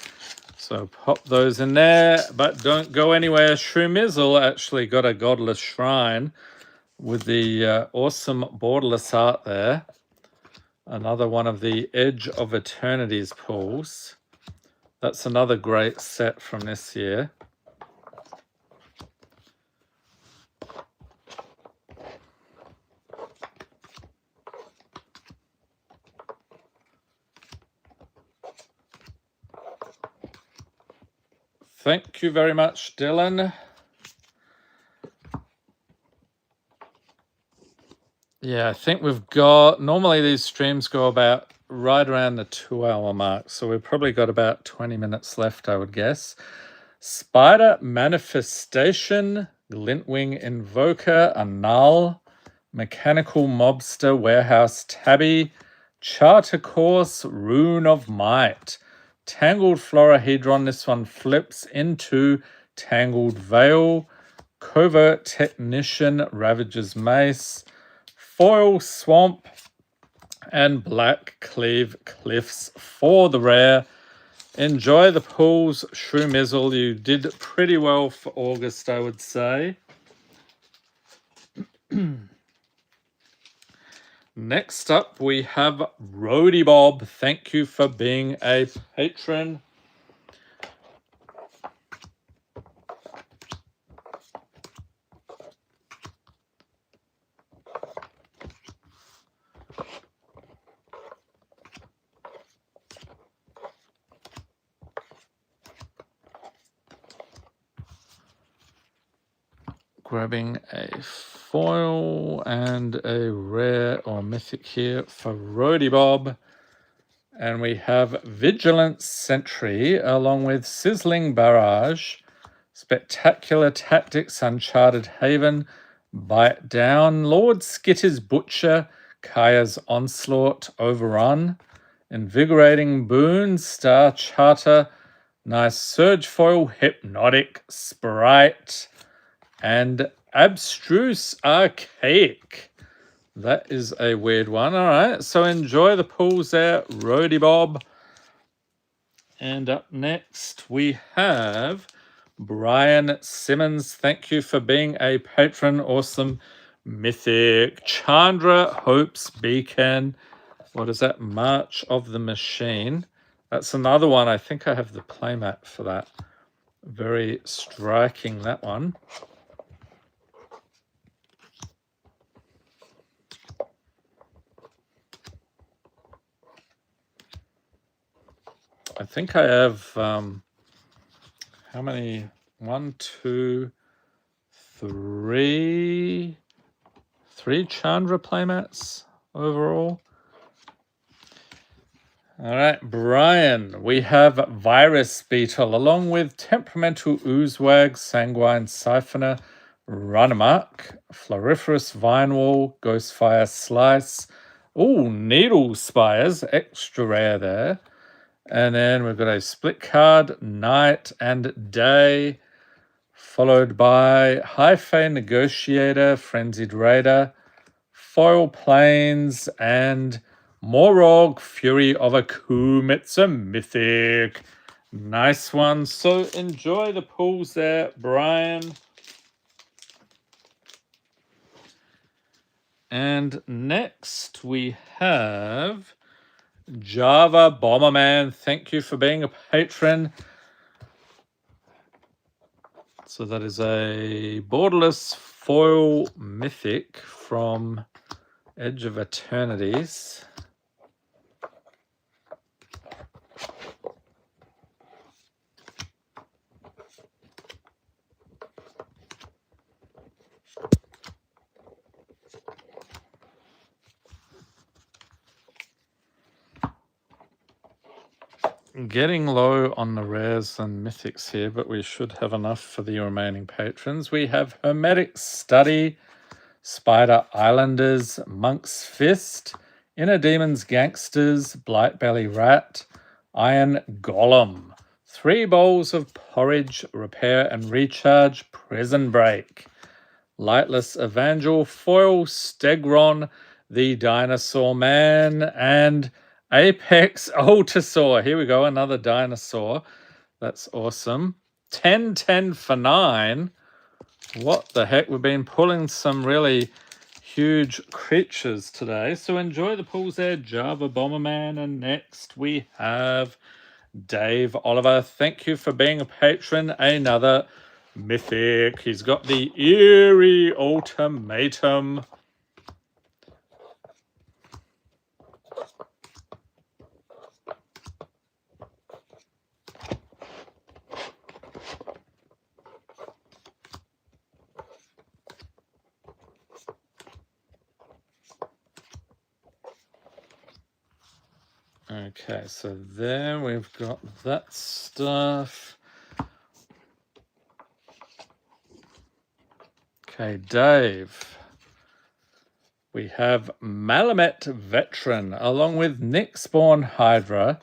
So pop those in there, but don't go anywhere. Shroom actually got a Godless Shrine with the awesome Borderless art there. Another one of the Edge of Eternities pulls. That's another great set from this year. Thank you very much, Dylan. Yeah, I think we've got, normally these streams go about right around the 2-hour mark, so we've probably got about 20 minutes left, I would guess. Spider Manifestation, Glintwing Invoker, Annul, Mechanical Mobster, Warehouse Tabby, Charter Course, Rune of Might, Tangled Florahedron. This one flips into Tangled Veil, Covert Technician, Ravager's Mace, Foil Swamp, and Black Cleave Cliffs for the rare. Enjoy the pulls, Shrew-Mizzle. You did pretty well for August, I would say. Next up, we have Roadie Bob. Thank you for being a patron. Grabbing a foil and a rare or mythic here for Roadie Bob. And we have Vigilant Sentry along with Sizzling Barrage, Spectacular Tactics, Uncharted Haven, Bite Down, Lord Skitter's Butcher, Kaya's Onslaught, Overrun, Invigorating Boon, Star Charter, nice Surge Foil, Hypnotic Sprite, and Abstruse Archaic. That is a weird one. All right, so enjoy the pulls there, Roadie Bob. And up next, we have Brian Simmons. Thank you for being a patron. Awesome. Mythic. Chandra Hope's Beacon. What is that? March of the Machine. That's another one. I think I have the playmat for that. Very striking, that one. I think I have, how many? 1, 2, 3 Chandra playmats overall. All right, Brian, we have Virus Beetle along with Temperamental Oozewag, Sanguine Siphoner, Runamuck, Floriferous Vinewall, Ghostfire Slice. Oh, Needle Spires, extra rare there. And then we've got a split card, Night and Day, followed by High-Fey Negotiator, Frenzied Raider, Foil Plains, and Morog, Fury of Akum. It's a mythic. Nice one. So enjoy the pulls there, Brian. And next we have Java Bomberman. Thank you for being a patron. So that is a borderless foil mythic from Edge of Eternities. Getting low on the rares and mythics here, but we should have enough for the remaining patrons. We have Hermetic Study, Spider Islanders, Monk's Fist, Inner Demons Gangsters, Blightbelly Rat, Iron Golem, 3 bowls of porridge, Repair and Recharge, Prison Break, Lightless Evangel, Foil Stegron, the Dinosaur Man, and Apex Ultrasaur. Here we go, another dinosaur. That's awesome. 10-10 for 9. What the heck? We've been pulling some really huge creatures today. So enjoy the pulls there, Java Bomberman. And next we have Dave Oliver. Thank you for being a patron. Another mythic. He's got the Eerie Ultimatum. Okay, so there we've got that stuff. Okay, Dave. We have Malamet Veteran, along with Nick Spawn Hydra,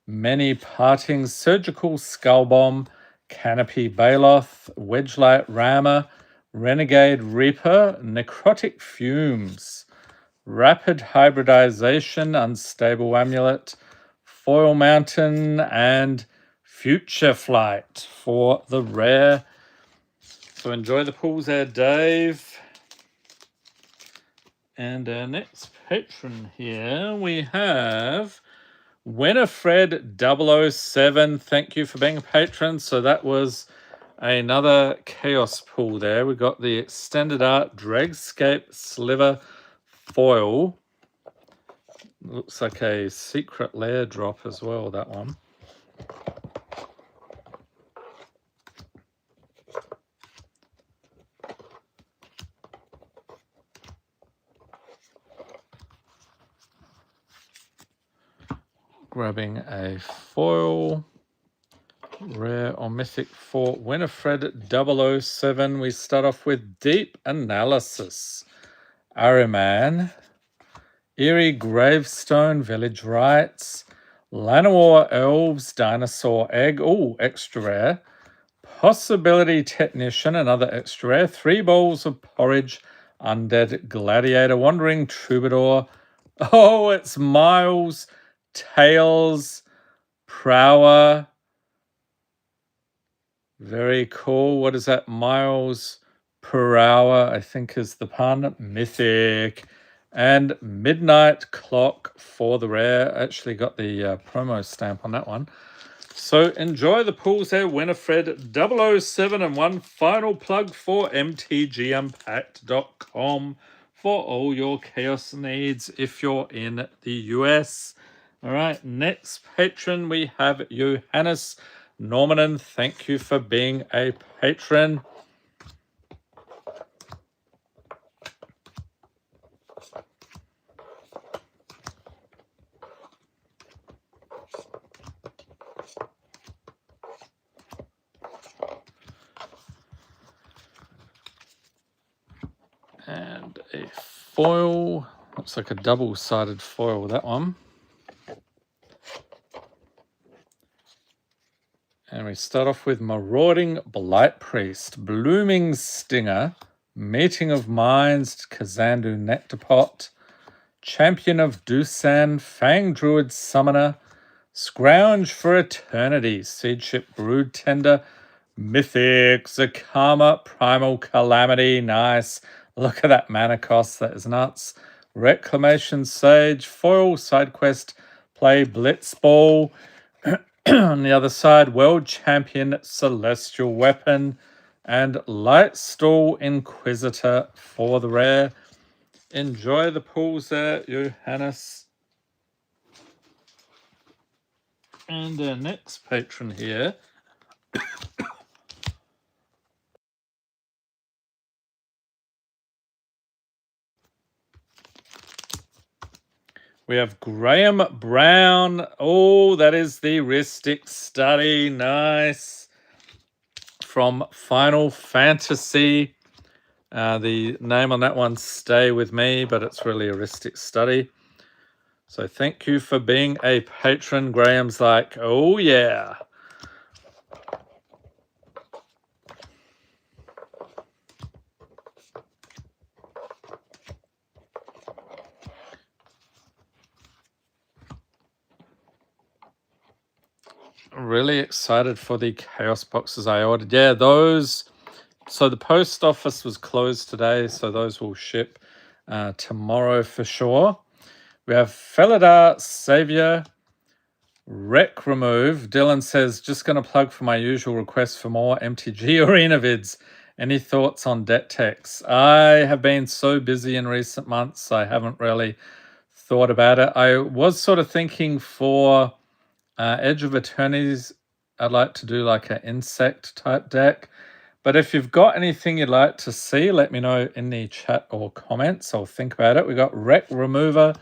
Many Partings Surgical Skull Bomb, Canopy Baloth, Wedgelight Rammer, Renegade Reaper, Necrotic Fumes, Rapid Hybridization, Unstable Amulet, Foil Mountain, and Future Flight for the rare. So enjoy the pulls there, Dave. And our next patron here, we have Winifred 007. Thank you for being a patron. So that was another Chaos pull there. We got the Extended Art Dragscape Sliver Foil. Looks like a Secret Lair drop as well, that one. Grabbing a foil, rare or mythic for Winifred 007. We start off with Deep Analysis, Ariman, Eerie Gravestone, Village Rites, Llanowar Elves, Dinosaur Egg, oh, extra rare, Possibility Technician, another extra rare, 3 Bowls of Porridge, Undead Gladiator, Wandering Troubadour, oh, it's Miles, Tails, Prower. Very cool. What is that? Miles per hour, I think is the pun. Mythic. And Midnight Clock for the rare. Actually got the promo stamp on that one. So enjoy the pulls there, Winifred 007, and one final plug for mtgunpacked.com for all your chaos needs if you're in the US. All right, next patron we have Johannes Normanen. Thank you for being a patron. And a foil. Looks like a double-sided foil, that one. And we start off with Marauding Blight Priest, Blooming Stinger, Meeting of Minds, Kazandu Nectarpot, Champion of Dusan, Fang Druid Summoner, Scrounge for Eternity, Seedship Brood Tender, Mythic, Zakama, Primal Calamity, nice. Look at that mana cost, that is nuts. Reclamation Sage, Foil Side Quest, play Blitzball. On the other side, World Champion Celestial Weapon and Lightstall Inquisitor for the rare. Enjoy the pulls there, Johannes. And our next patron here. We have Graham Brown. Oh, that is the Ristic Study. Nice. From Final Fantasy. The name on that one, Stay With Me, but it's really a Ristic Study. So thank you for being a patron. Graham's like, oh yeah. Really excited for the Chaos boxes I ordered. Yeah, those. So the post office was closed today, so those will ship tomorrow for sure. We have Felidar Savior, Wreck Remove. Dylan says, just going to plug for my usual request for more MTG Arena vids. Any thoughts on debt techs? I have been so busy in recent months, I haven't really thought about it. I was sort of thinking for Edge of Eternities, I'd like to do like an insect type deck. But if you've got anything you'd like to see, let me know in the chat or comments. I'll think about it. We got Wreck Remover,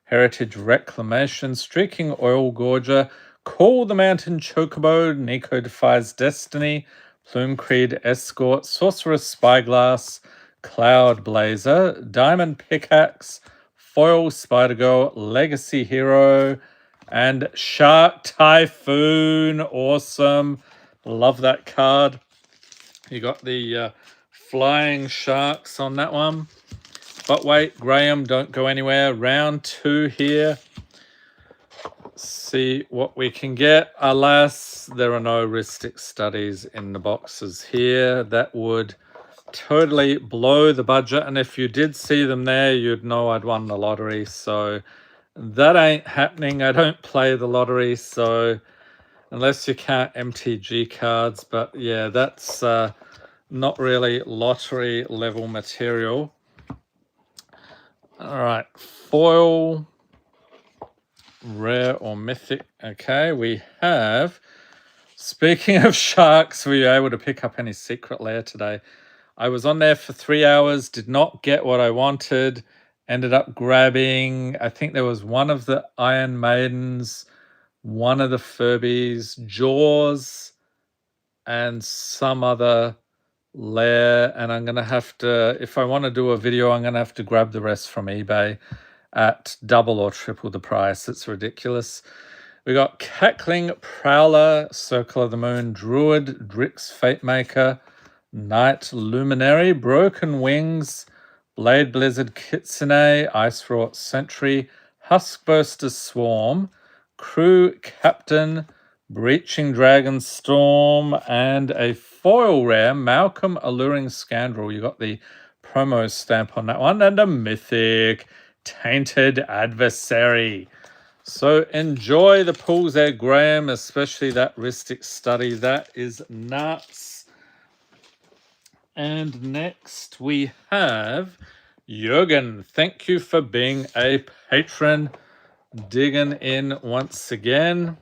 Heritage Reclamation, Streaking Oil Gorger, Call the Mountain Chocobo, Nico Defies Destiny, Plume Creed Escort, Sorcerer's Spyglass, Cloud Blazer, Diamond Pickaxe, Foil Spider Girl, Legacy Hero, and Shark Typhoon. Awesome. Love that card. You got the flying sharks on that one. But wait, Graham, don't go anywhere. Round 2 here. See what we can get. Alas, there are no heuristic studies in the boxes here. That would totally blow the budget. And if you did see them there, you'd know I'd won the lottery. So that ain't happening. I don't play the lottery. So unless you count MTG cards. But yeah, that's not really lottery level material. All right, foil, rare or mythic. Okay, we have, speaking of sharks, were you able to pick up any secret lair today? I was on there for 3 hours, did not get what I wanted, ended up grabbing, I think there was one of the Iron Maidens, one of the Furbies, Jaws, and some other lair. And I'm going to have to, if I want to do a video, I'm going to have to grab the rest from eBay at double or triple the price. It's ridiculous. We got Cackling Prowler, Circle of the Moon, Druid, Drix Fatemaker, Night Luminary, Broken Wings, Blade Blizzard Kitsune, Ice Wrought Sentry, Huskburster Swarm, Crew Captain, Breaching Dragon Storm, and a foil rare, Malcolm Alluring Scoundrel. You got the promo stamp on that one, and a mythic, Tainted Adversary. So enjoy the pulls there, Graham, especially that heuristic study. That is nuts. And next we have Jürgen. Thank you for being a patron. Digging in once again.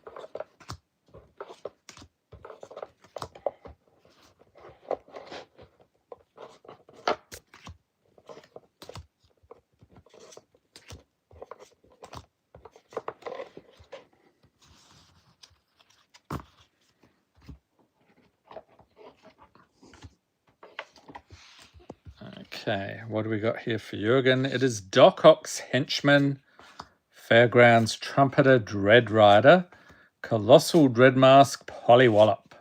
Okay, what do we got here for Jürgen? It is Doc Ock's Henchman, Fairgrounds Trumpeter Dreadrider, Colossal Dreadmask Polywallop,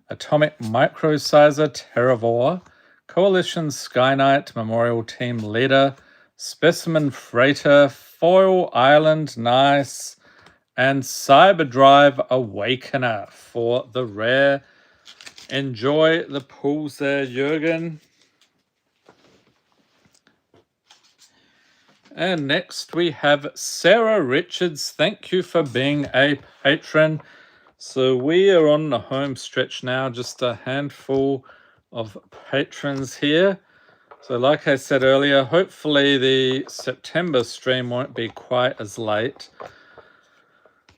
Atomic Microsizer Terravore, Coalition Skyknight Memorial Team Leader, Specimen Freighter, Foil Island Nice, and Cyberdrive Awakener for the rare. Enjoy the pulls there, Jürgen. And next we have Sarah Richards. Thank you for being a patron. So we are on the home stretch now, just a handful of patrons here. So like I said earlier, hopefully the September stream won't be quite as late.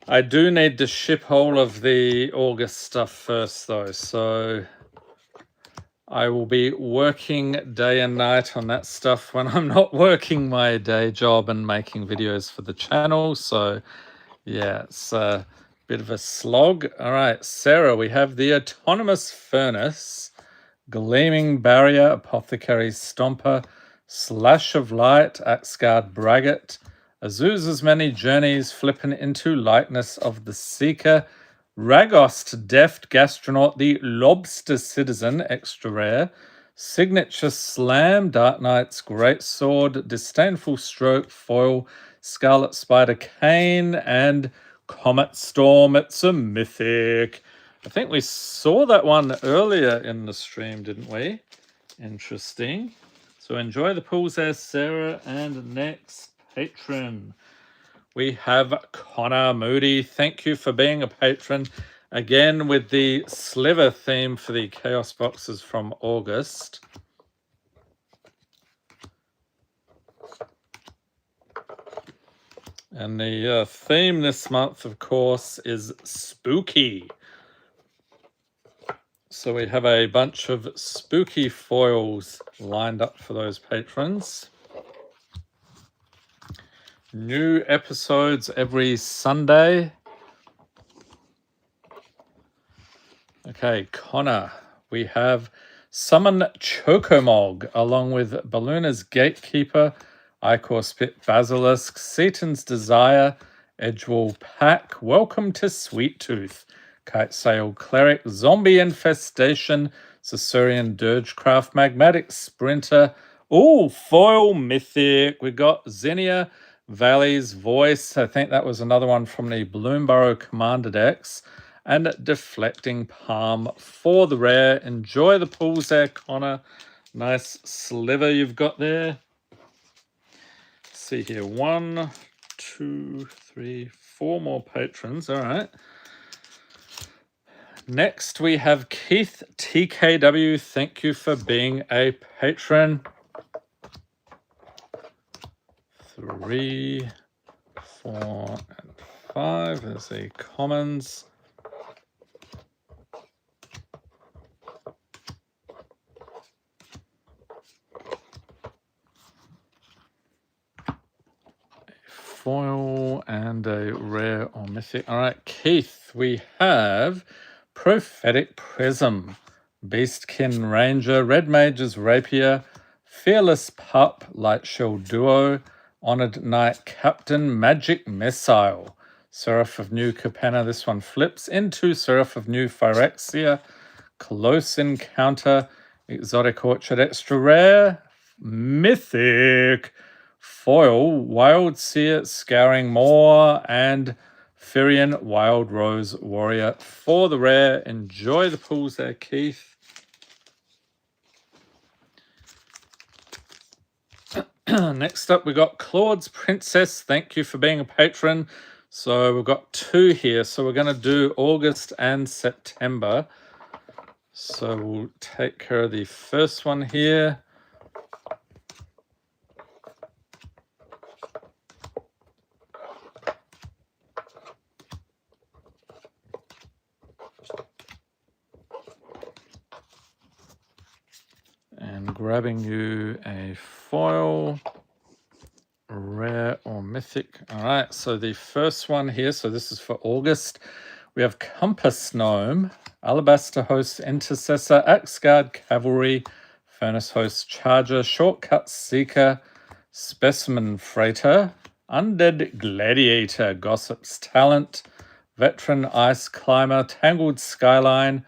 I do need to ship all of the August stuff first though, so I will be working day and night on that stuff when I'm not working my day job and making videos for the channel. So yeah, it's a bit of a slog. All right, Sarah, we have the Autonomous Furnace, Gleaming Barrier, Apothecary Stomper, Slash of Light, Axgard Braggart, Azusa's Many Journeys, Flippin' into Likeness of the Seeker, Ragost Deft Gastronaut, the Lobster Citizen, extra rare, Signature Slam, Dark Knight's Great Sword, Disdainful Stroke, Foil, Scarlet Spider Cane, and Comet Storm. It's a mythic. I think we saw that one earlier in the stream, didn't we? Interesting. So enjoy the pulls there, Sarah. And next patron, we have Connor Moody. Thank you for being a patron. Again, with the Sliver theme for the Chaos boxes from August. And the theme this month, of course, is spooky. So we have a bunch of spooky foils lined up for those patrons. New episodes every Sunday. Okay, Connor, we have Summon Chocomog, along with Balluna's Gatekeeper, Ichor Pit Basilisk, Seaton's Desire, Edgewall Pack, Welcome to Sweet Tooth, Kite Sail Cleric, Zombie Infestation, Caesarean Dirgecraft, Magmatic Sprinter. Oh, foil mythic. We got Xenia, Valley's Voice. I think that was another one from the Bloomburrow Commander decks. And Deflecting Palm for the rare. Enjoy the pulls there, Connor. Nice sliver you've got there. Let's see here. 1, 2, 3, 4 more patrons. All right. Next, we have Keith TKW. Thank you for being a patron. 3, 4, and 5. There's the commons. Foil and a rare or mythic. All right, Keith, we have Prophetic Prism, Beastkin Ranger, Red Mage's Rapier, Fearless Pup, Light Shell Duo, Honored Knight Captain, Magic Missile, Seraph of New Capenna. This one flips into Seraph of New Phyrexia, Close Encounter, Exotic Orchard Extra Rare, Mythic, Foil, Wild Seer, Scouring Moor, and Firian Wild Rose Warrior for the rare. Enjoy the pulls there, Keith. Next up, we got Claude's Princess. Thank you for being a patron. So we've got 2 here. So we're going to do August and September. So we'll take care of the first one here. And grabbing you a foil, rare or mythic. All right, so the first one here, so this is for August. We have Compass Gnome, Alabaster Host Intercessor, Axeguard Cavalry, Furnace Host Charger, Shortcut Seeker, Specimen Freighter, Undead Gladiator, Gossip's Talent, Veteran Ice Climber, Tangled Skyline.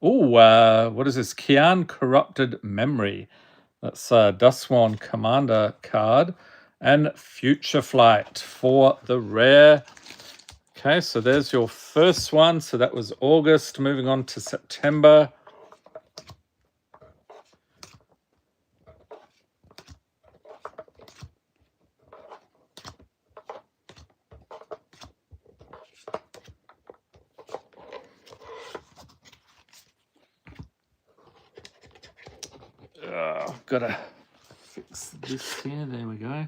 Oh, what is this? Kian Corrupted Memory. That's a Dustsworn Commander card. And Future Flight for the rare. Okay, so there's your first one. So that was August. Moving on to September. Gotta fix this here. There we go.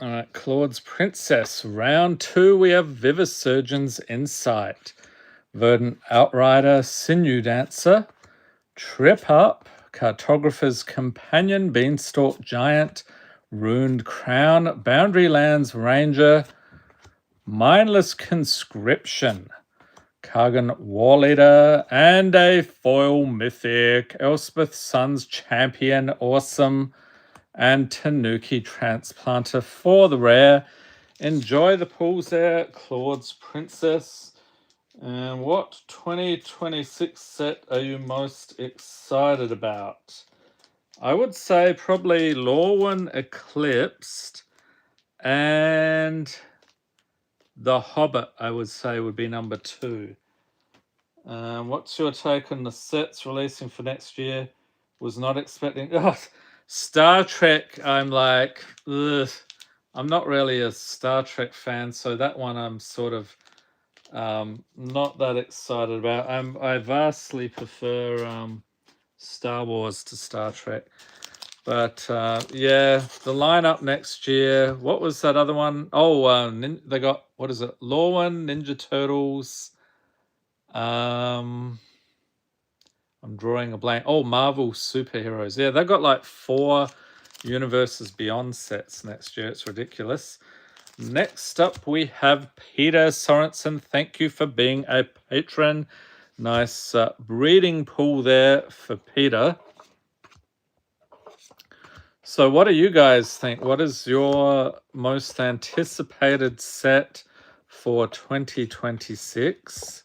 All right, Claude's Princess. Round 2, we have Vivisurgeon's Insight, Verdant Outrider, Sinew Dancer, Trip Up, Cartographer's Companion, Beanstalk Giant, Runed Crown, Boundary Lands Ranger, Mindless Conscription, Kargan Warleader, and a foil mythic, Elspeth Sun's Champion, Awesome, and Tanuki Transplanter for the rare. Enjoy the pulls there, Claude's Princess. And what 2026 set are you most excited about? I would say probably Lorwyn Eclipsed and The Hobbit, I would say, would be number 2. What's your take on the sets releasing for next year? Was not expecting... Oh, Star Trek, I'm like, ugh. I'm not really a Star Trek fan, so that one I'm sort of not that excited about. I vastly prefer Star Wars to Star Trek. But yeah, the lineup next year. What was that other one? Oh, they got, what is it? Lorwyn, Ninja Turtles. I'm drawing a blank. Oh, Marvel Superheroes. Yeah, they've got like 4 Universes Beyond sets next year. It's ridiculous. Next up, we have Peter Sorensen. Thank you for being a patron. Nice breeding pool there for Peter. So what do you guys think? What is your most anticipated set for 2026?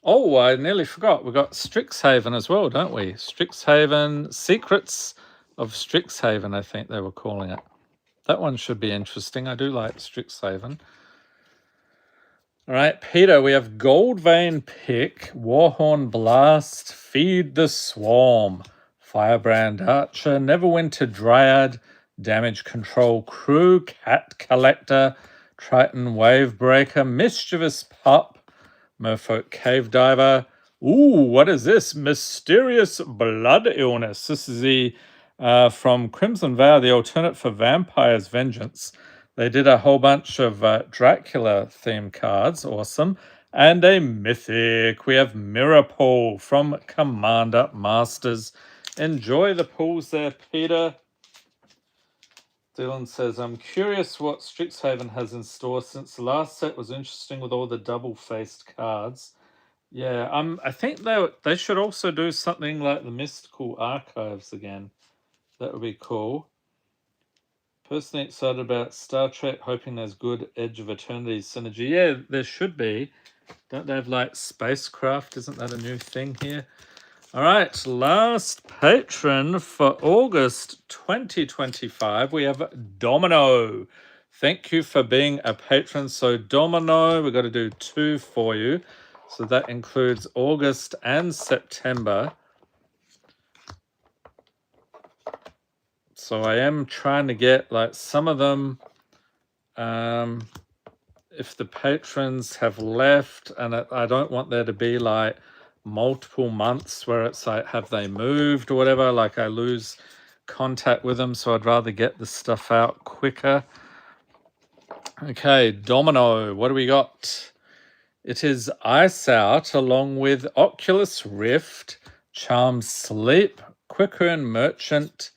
Oh, I nearly forgot. We've got Strixhaven as well, don't we? Strixhaven, Secrets of Strixhaven, I think they were calling it. That one should be interesting. I do like Strixhaven. All right, Peter, we have Goldvein Pick, Warhorn Blast, Feed the Swarm, Firebrand Archer, Neverwinter Dryad, Damage Control Crew, Cat Collector, Triton Wavebreaker, Mischievous Pup, Merfolk Cave Diver. Ooh, what is this? Mysterious Blood Illness. This is the from Crimson Vow, the alternate for Vampire's Vengeance. They did a whole bunch of Dracula themed cards. Awesome. And a mythic. We have Mirror Pool from Commander Masters. Enjoy the pools there, Peter. Dylan says, I'm curious what Strixhaven has in store since the last set was interesting with all the double-faced cards. Yeah, I think they should also do something like the Mystical Archives again. That would be cool. Personally excited about Star Trek, hoping there's good Edge of Eternity synergy. Yeah, there should be. Don't they have like spacecraft? Isn't that a new thing here? All right, last patron for August 2025, we have Domino. Thank you for being a patron. So Domino, we've got to do 2 for you. So that includes August and September. So I am trying to get like some of them, if the patrons have left, and I don't want there to be like multiple months where it's like, have they moved or whatever, like I lose contact with them, so I'd rather get the stuff out quicker. Okay, Domino, what do we got? It is Ice Out along with Oculus Rift, Charm Sleep, Quickern Merchant,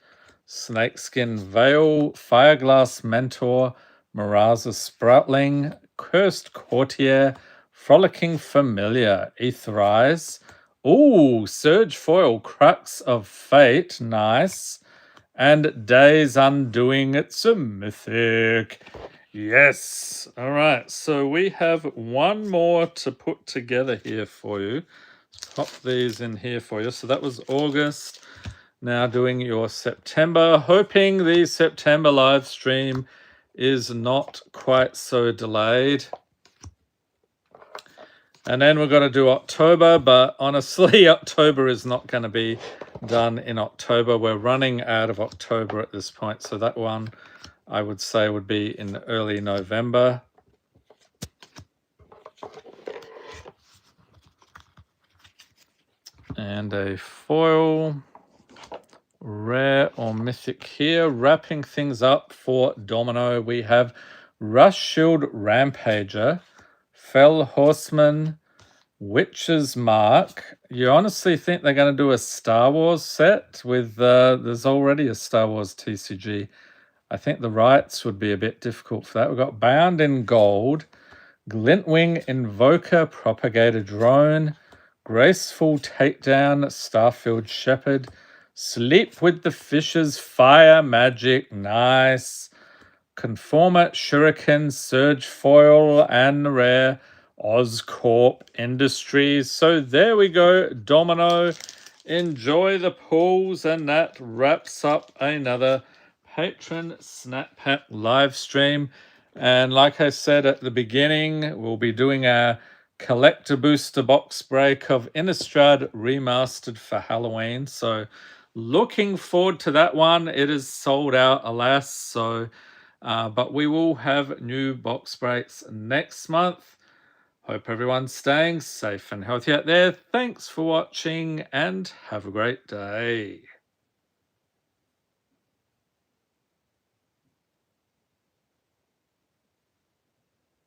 Snakeskin Veil, Fireglass Mentor, Miraza Sproutling, Cursed Courtier, Frolicking Familiar, Aetherize. Ooh, Surge Foil, Crux of Fate, nice. And Days Undoing, it's a mythic. Yes. All right, so we have one more to put together here for you. Let's pop these in here for you. So that was August. Now doing your September. Hoping the September live stream is not quite so delayed. And then we're going to do October, but honestly, October is not going to be done in October. We're running out of October at this point. So that one, I would say, would be in early November. And a foil, rare or mythic here. Wrapping things up for Domino, we have Rush Shield Rampager, Fell Horseman, Witch's Mark. You honestly think they're going to do a Star Wars set with, there's already a Star Wars TCG. I think the rights would be a bit difficult for that. We've got Bound in Gold, Glintwing Invoker, Propagator Drone, Graceful Takedown, Starfield Shepherd, Sleep with the Fishes, Fire Magic, nice. Conformer, Shuriken, Surge Foil, and rare Oscorp Industries. So there we go, Domino. Enjoy the pools, and that wraps up another Patron Snap Pack live stream. And like I said at the beginning, we'll be doing our collector booster box break of Innistrad remastered for Halloween. So looking forward to that one. It is sold out, alas. So, but we will have new box breaks next month. Hope everyone's staying safe and healthy out there. Thanks for watching and have a great day.